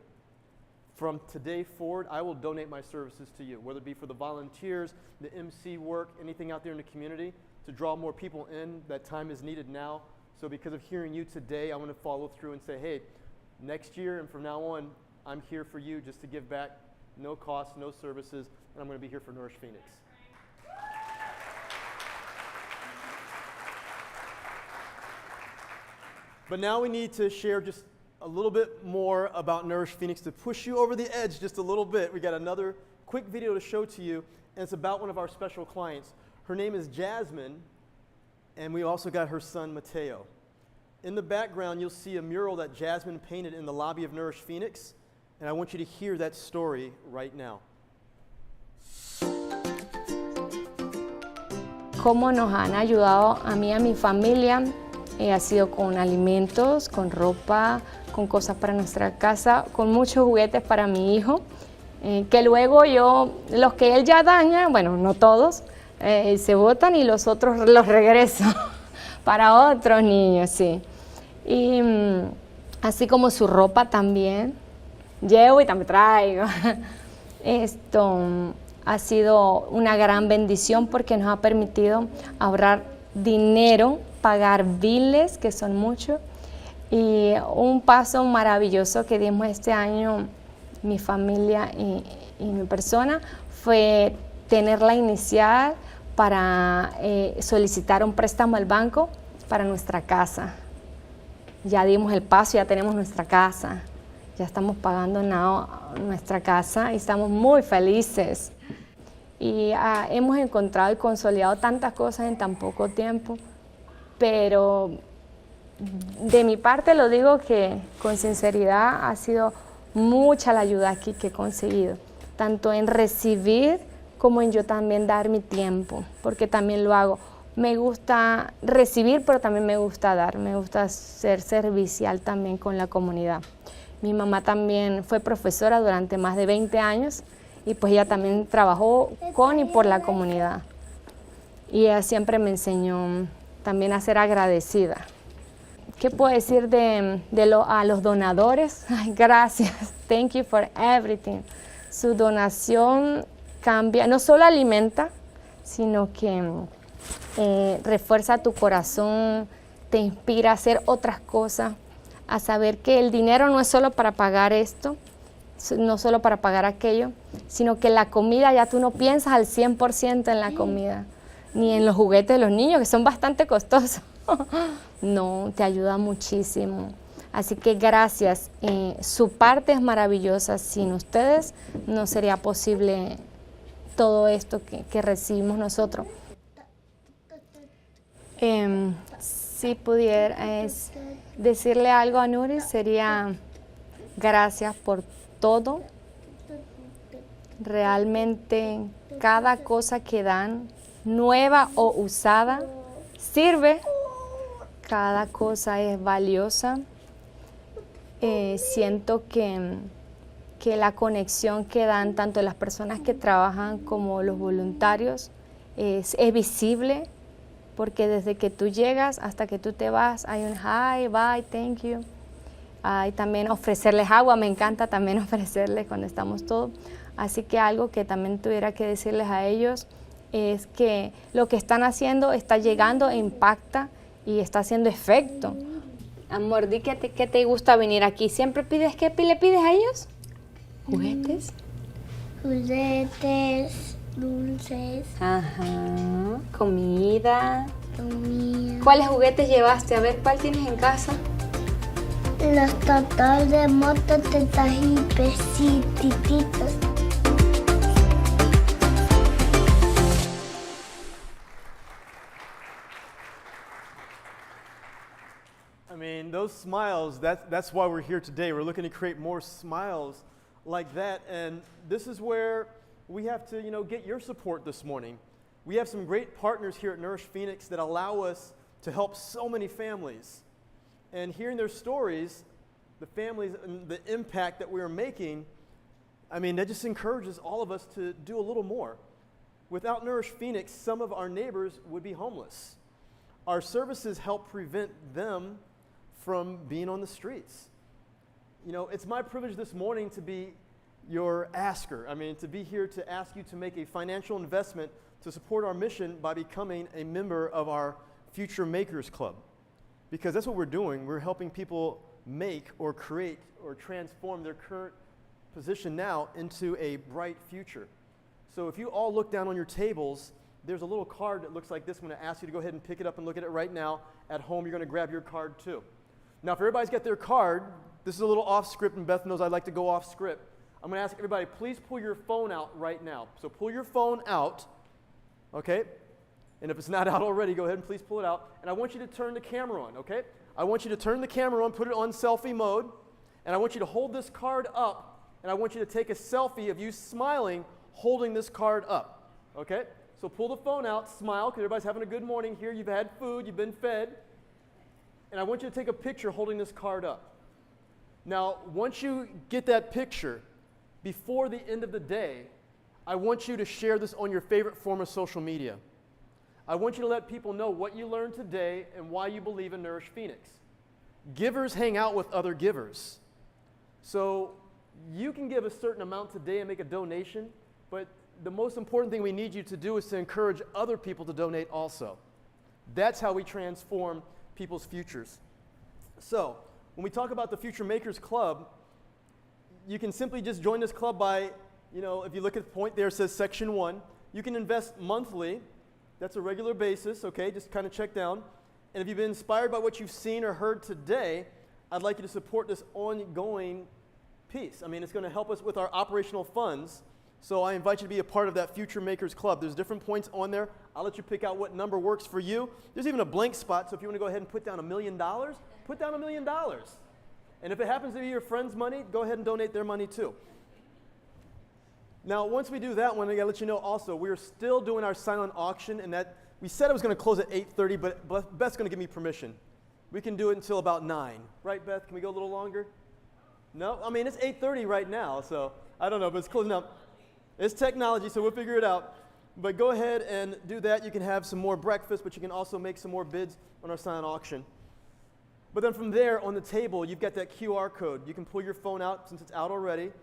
from today forward, I will donate my services to you, whether it be for the volunteers, the MC work, anything out there in the community, to draw more people in. That time is needed now. So because of hearing you today, I want to follow through and say, hey, next year and from now on, I'm here for you just to give back, no cost, no services, and I'm going to be here for Nourish Phoenix. But now we need to share just a little bit more about Nourish Phoenix to push you over the edge just a little bit. We got another quick video to show to you, and it's about one of our special clients. Her name is Jasmine, and we also got her son, Mateo. In the background, you'll see a mural that Jasmine painted in the lobby of Nourish Phoenix, and I want you to hear that story right now. Cómo nos han ayudado a mí y a mi familia, ha sido con alimentos, con ropa, con cosas para nuestra casa, con muchos juguetes para mi hijo, que luego los que él ya daña, bueno, no todos, se botan y los otros los regreso para otros niños, sí. Y así como su ropa también, llevo y también traigo. Esto ha sido una gran bendición porque nos ha permitido ahorrar dinero, pagar biles, que son muchos, y un paso maravilloso que dimos este año, mi familia y mi persona, fue tener la inicial para solicitar un préstamo al banco para nuestra casa. Ya dimos el paso, ya tenemos nuestra casa, ya estamos pagando nuestra casa y estamos muy felices. Y hemos encontrado y consolidado tantas cosas en tan poco tiempo, pero de mi parte lo digo que con sinceridad ha sido mucha la ayuda aquí que he conseguido, tanto en recibir como en yo también dar mi tiempo, porque también lo hago. Me gusta recibir, pero también me gusta dar, me gusta ser servicial también con la comunidad. Mi mamá también fue profesora durante más de 20 años y pues ella también trabajó con y por la comunidad. Y ella siempre me enseñó también a ser agradecida. ¿Qué puedo decir a los donadores? Ay, gracias, thank you for everything. Su donación cambia, no solo alimenta, sino que refuerza tu corazón, te inspira a hacer otras cosas, a saber que el dinero no es solo para pagar esto, no solo para pagar aquello, sino que la comida ya tú no piensas al 100% en la comida, ni en los juguetes de los niños, que son bastante costosos. No, te ayuda muchísimo. Así que gracias. Su parte es maravillosa. Sin ustedes no sería posible todo esto que recibimos nosotros. Si pudiera decirle algo a Nourish, sería gracias por todo. Realmente cada cosa que dan, nueva o usada, sirve. Cada cosa es valiosa. Siento que la conexión que dan tanto las personas que trabajan como los voluntarios es visible, porque desde que tú llegas hasta que tú te vas hay un hi, bye, thank you. Y también ofrecerles agua, me encanta también ofrecerles cuando estamos todos. Así que algo que también tuviera que decirles a ellos es que lo que están haciendo está llegando e impacta y está haciendo efecto. Amor, di que te gusta venir aquí. ¿Siempre pides qué le pides a ellos? ¿Juguetes? Juguetes, dulces. Ajá. Comida. Comida. ¿Cuáles juguetes llevaste? A ver, ¿cuál tienes en casa? Los totos de moto, tetas y pesititos. I mean, those those smiles, that's why we're here today. We're looking to create more smiles like that. And this is where we have to, get your support this morning. We have some great partners here at Nourish Phoenix that allow us to help so many families. And hearing their stories, the families and the impact that we are making, that just encourages all of us to do a little more. Without Nourish Phoenix, some of our neighbors would be homeless. Our services help prevent them from being on the streets. It's my privilege this morning to be your asker. To be here to ask you to make a financial investment to support our mission by becoming a member of our Future Makers Club. Because that's what we're doing. We're helping people make or create or transform their current position now into a bright future. So if you all look down on your tables, there's a little card that looks like this. I'm going to ask you to go ahead and pick it up and look at it right now. At home, you're going to grab your card too. Now, if everybody's got their card, this is a little off script, and Beth knows I like to go off script. I'm going to ask everybody, please pull your phone out right now. So pull your phone out, okay? And if it's not out already, go ahead and please pull it out. And I want you to turn the camera on, okay? I want you to turn the camera on, put it on selfie mode, and I want you to hold this card up, and I want you to take a selfie of you smiling, holding this card up, okay? So pull the phone out, smile, because everybody's having a good morning here. You've had food, you've been fed. And I want you to take a picture holding this card up. Now, once you get that picture, before the end of the day, I want you to share this on your favorite form of social media. I want you to let people know what you learned today and why you believe in Nourish Phoenix. Givers hang out with other givers. So you can give a certain amount today and make a donation, but the most important thing we need you to do is to encourage other people to donate also. That's how we transform people's futures. So when we talk about the Future Makers Club, you can simply just join this club by, if you look at the point there, it says Section 1. You can invest monthly. That's a regular basis, okay? Just kind of check down. And if you've been inspired by what you've seen or heard today, I'd like you to support this ongoing piece. It's going to help us with our operational funds. So I invite you to be a part of that Future Makers Club. There's different points on there. I'll let you pick out what number works for you. There's even a blank spot, so if you want to go ahead and put down $1 million, put down $1 million. And if it happens to be your friend's money, go ahead and donate their money too. Now, once we do that one, I got to let you know also, we are still doing our silent auction, and that we said it was going to close at 8:30, but Beth's going to give me permission. We can do it until about 9. Right, Beth? Can we go a little longer? No? It's 8:30 right now, so I don't know, but it's closing up. It's technology, so we'll figure it out. But go ahead and do that. You can have some more breakfast, but you can also make some more bids on our silent auction. But then from there, on the table, you've got that QR code. You can pull your phone out since it's out already,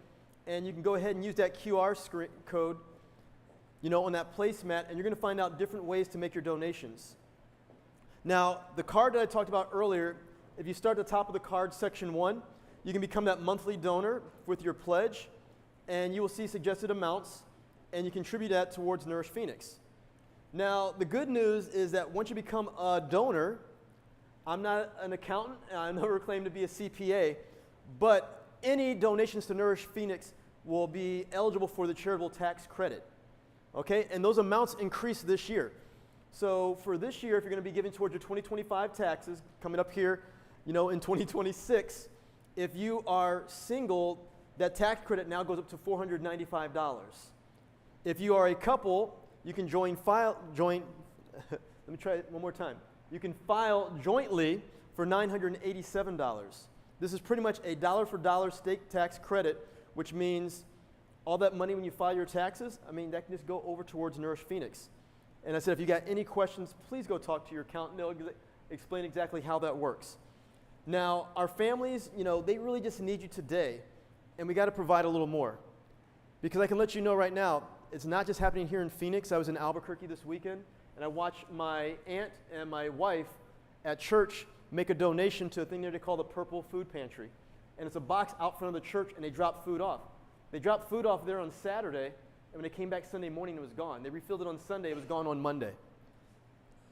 and you can go ahead and use that QR code, on that placemat, and you're going to find out different ways to make your donations. Now, the card that I talked about earlier, if you start at the top of the card, Section 1, you can become that monthly donor with your pledge, and you will see suggested amounts, and you contribute that towards Nourish Phoenix. Now, the good news is that once you become a donor, I'm not an accountant, and I never claim to be a CPA, but any donations to Nourish Phoenix will be eligible for the charitable tax credit. Okay, and those amounts increase this year. So for this year, if you're going to be giving towards your 2025 taxes coming up here, in 2026, if you are single, that tax credit now goes up to $495. If you are a couple, you can let me try it one more time. You can file jointly for $987. This is pretty much a dollar for dollar state tax credit, which means all that money when you file your taxes, that can just go over towards Nourish Phoenix. And I said, if you got any questions, please go talk to your accountant. They'll explain exactly how that works. Now, our families, they really just need you today, and we got to provide a little more. Because I can let you know right now, it's not just happening here in Phoenix. I was in Albuquerque this weekend, and I watched my aunt and my wife at church make a donation to a thing there they call the Purple Food Pantry. And it's a box out front of the church, and they drop food off. They dropped food off there on Saturday, and when they came back Sunday morning, it was gone. They refilled it on Sunday, it was gone on Monday.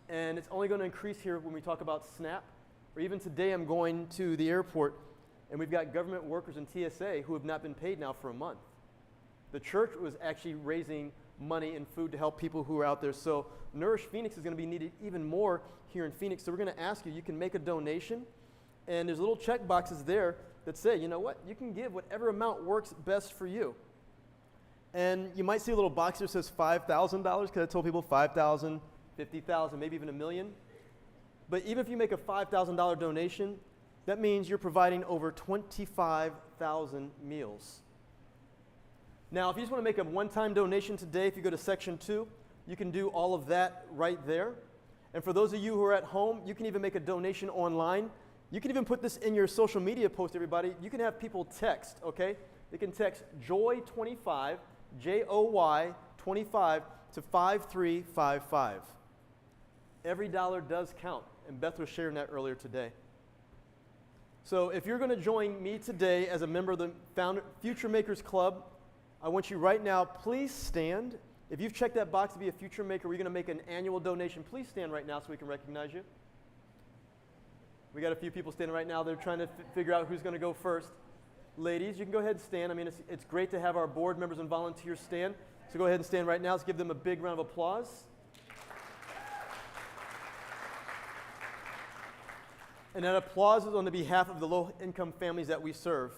And it's only going to increase here when we talk about SNAP, or even today I'm going to the airport, and we've got government workers in TSA who have not been paid now for a month. The church was actually raising money and food to help people who are out there. So Nourish Phoenix is going to be needed even more here in Phoenix. So we're going to ask you, you can make a donation, And there's little check boxes there that say, you know what, you can give whatever amount works best for you. And you might see a little box that says $5,000, because I told people 5,000, 50,000, maybe even $1 million. But even if you make a $5,000 donation, that means you're providing over 25,000 meals. Now, if you just want to make a one-time donation today, if you go to section 2, you can do all of that right there. And for those of you who are at home, you can even make a donation online. You can even put this in your social media post, everybody. You can have people text, okay? They can text JOY25, J-O-Y 25 to 5355. Every dollar does count, and Beth was sharing that earlier today. So if you're going to join me today as a member of the Future Makers Club, I want you right now, please stand. If you've checked that box to be a future maker, we're going to make an annual donation. Please stand right now so we can recognize you. We got a few people standing right now. They're trying to figure out who's going to go first. Ladies, you can go ahead and stand. I mean, it's great to have our board members and volunteers stand. So go ahead and stand right now. Let's give them a big round of applause. And that applause is on the behalf of the low-income families that we serve.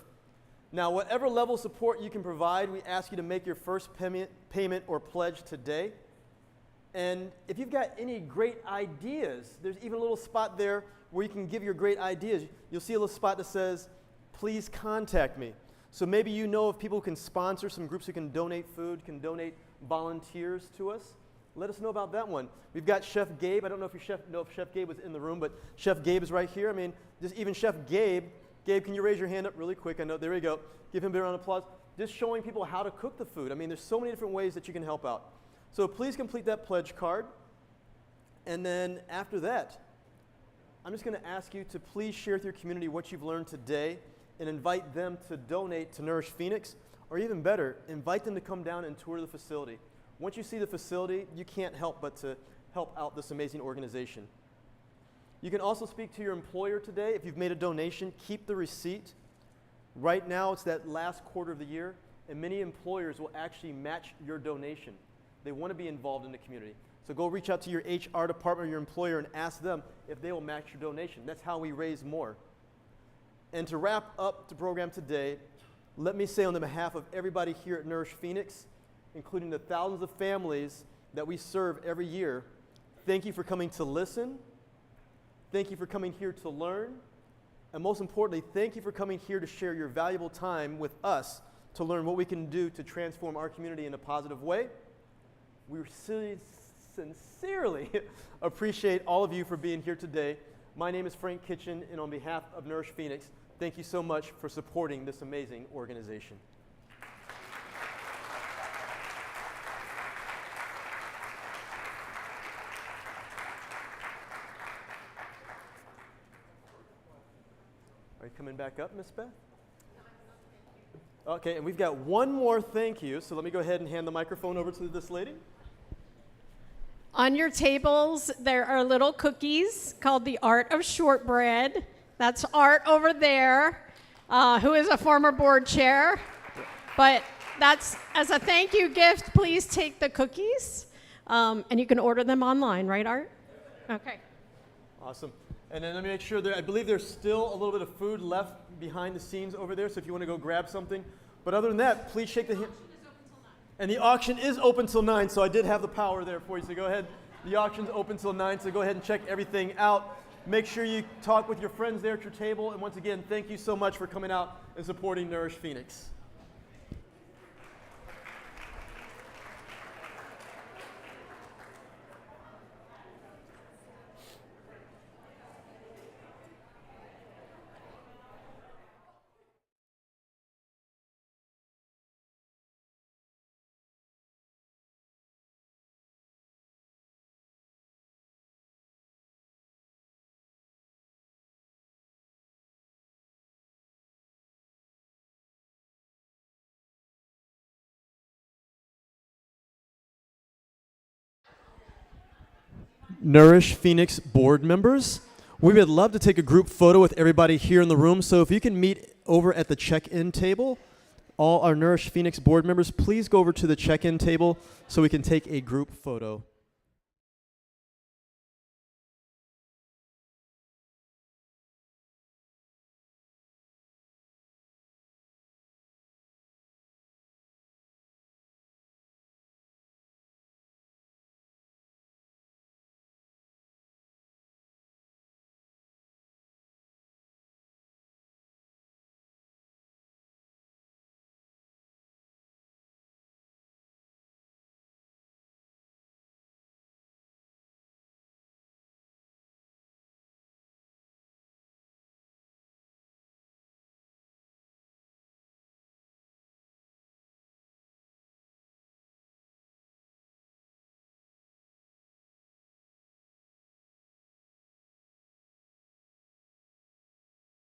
Now, whatever level of support you can provide, we ask you to make your first payment or pledge today. And if you've got any great ideas, there's even a little spot there where you can give your great ideas. You'll see a little spot that says, please contact me. So maybe you know of people who can sponsor some groups who can donate food, can donate volunteers to us. Let us know about that one. We've got Chef Gabe. I don't know if Chef Gabe was in the room, but Chef Gabe is right here. I mean, just even Chef Gabe. Gabe, can you raise your hand up really quick? I know, there we go. Give him a big round of applause. Just showing people how to cook the food. I mean, there's so many different ways that you can help out. So please complete that pledge card. And then after that, I'm just going to ask you to please share with your community what you've learned today and invite them to donate to Nourish Phoenix, or even better, invite them to come down and tour the facility. Once you see the facility, you can't help but to help out this amazing organization. You can also speak to your employer today. If you've made a donation, keep the receipt. Right now, it's that last quarter of the year, and many employers will actually match your donation. They want to be involved in the community. So go reach out to your HR department or your employer and ask them if they will match your donation. That's how we raise more. And to wrap up the program today, let me say on the behalf of everybody here at Nourish Phoenix, including the thousands of families that we serve every year, thank you for coming to listen. Thank you for coming here to learn. And most importantly, thank you for coming here to share your valuable time with us to learn what we can do to transform our community in a positive way. We sincerely appreciate all of you for being here today. My name is Frank Kitchen, and on behalf of Nourish Phoenix, thank you so much for supporting this amazing organization. Are you coming back up, Miss Beth? Okay, and we've got one more thank you, so let me go ahead and hand the microphone over to this lady. On your tables, there are little cookies called the Art of Shortbread. That's Art over there, who is a former board chair. But that's, as a thank you gift, please take the cookies. And you can order them online, right, Art? Okay. Awesome. And then let me make sure I believe there's still a little bit of food left behind the scenes over there, so if you want to go grab something. But other than that, please shake the hand. And the auction is open till 9, so I did have the power there for you, so go ahead. The auction's open till 9, so go ahead and check everything out. Make sure you talk with your friends there at your table, and once again, thank you so much for coming out and supporting Nourish Phoenix. Nourish Phoenix board members, we would love to take a group photo with everybody here in the room. So if you can meet over at the check-in table, all our Nourish Phoenix board members, please go over to the check-in table so we can take a group photo.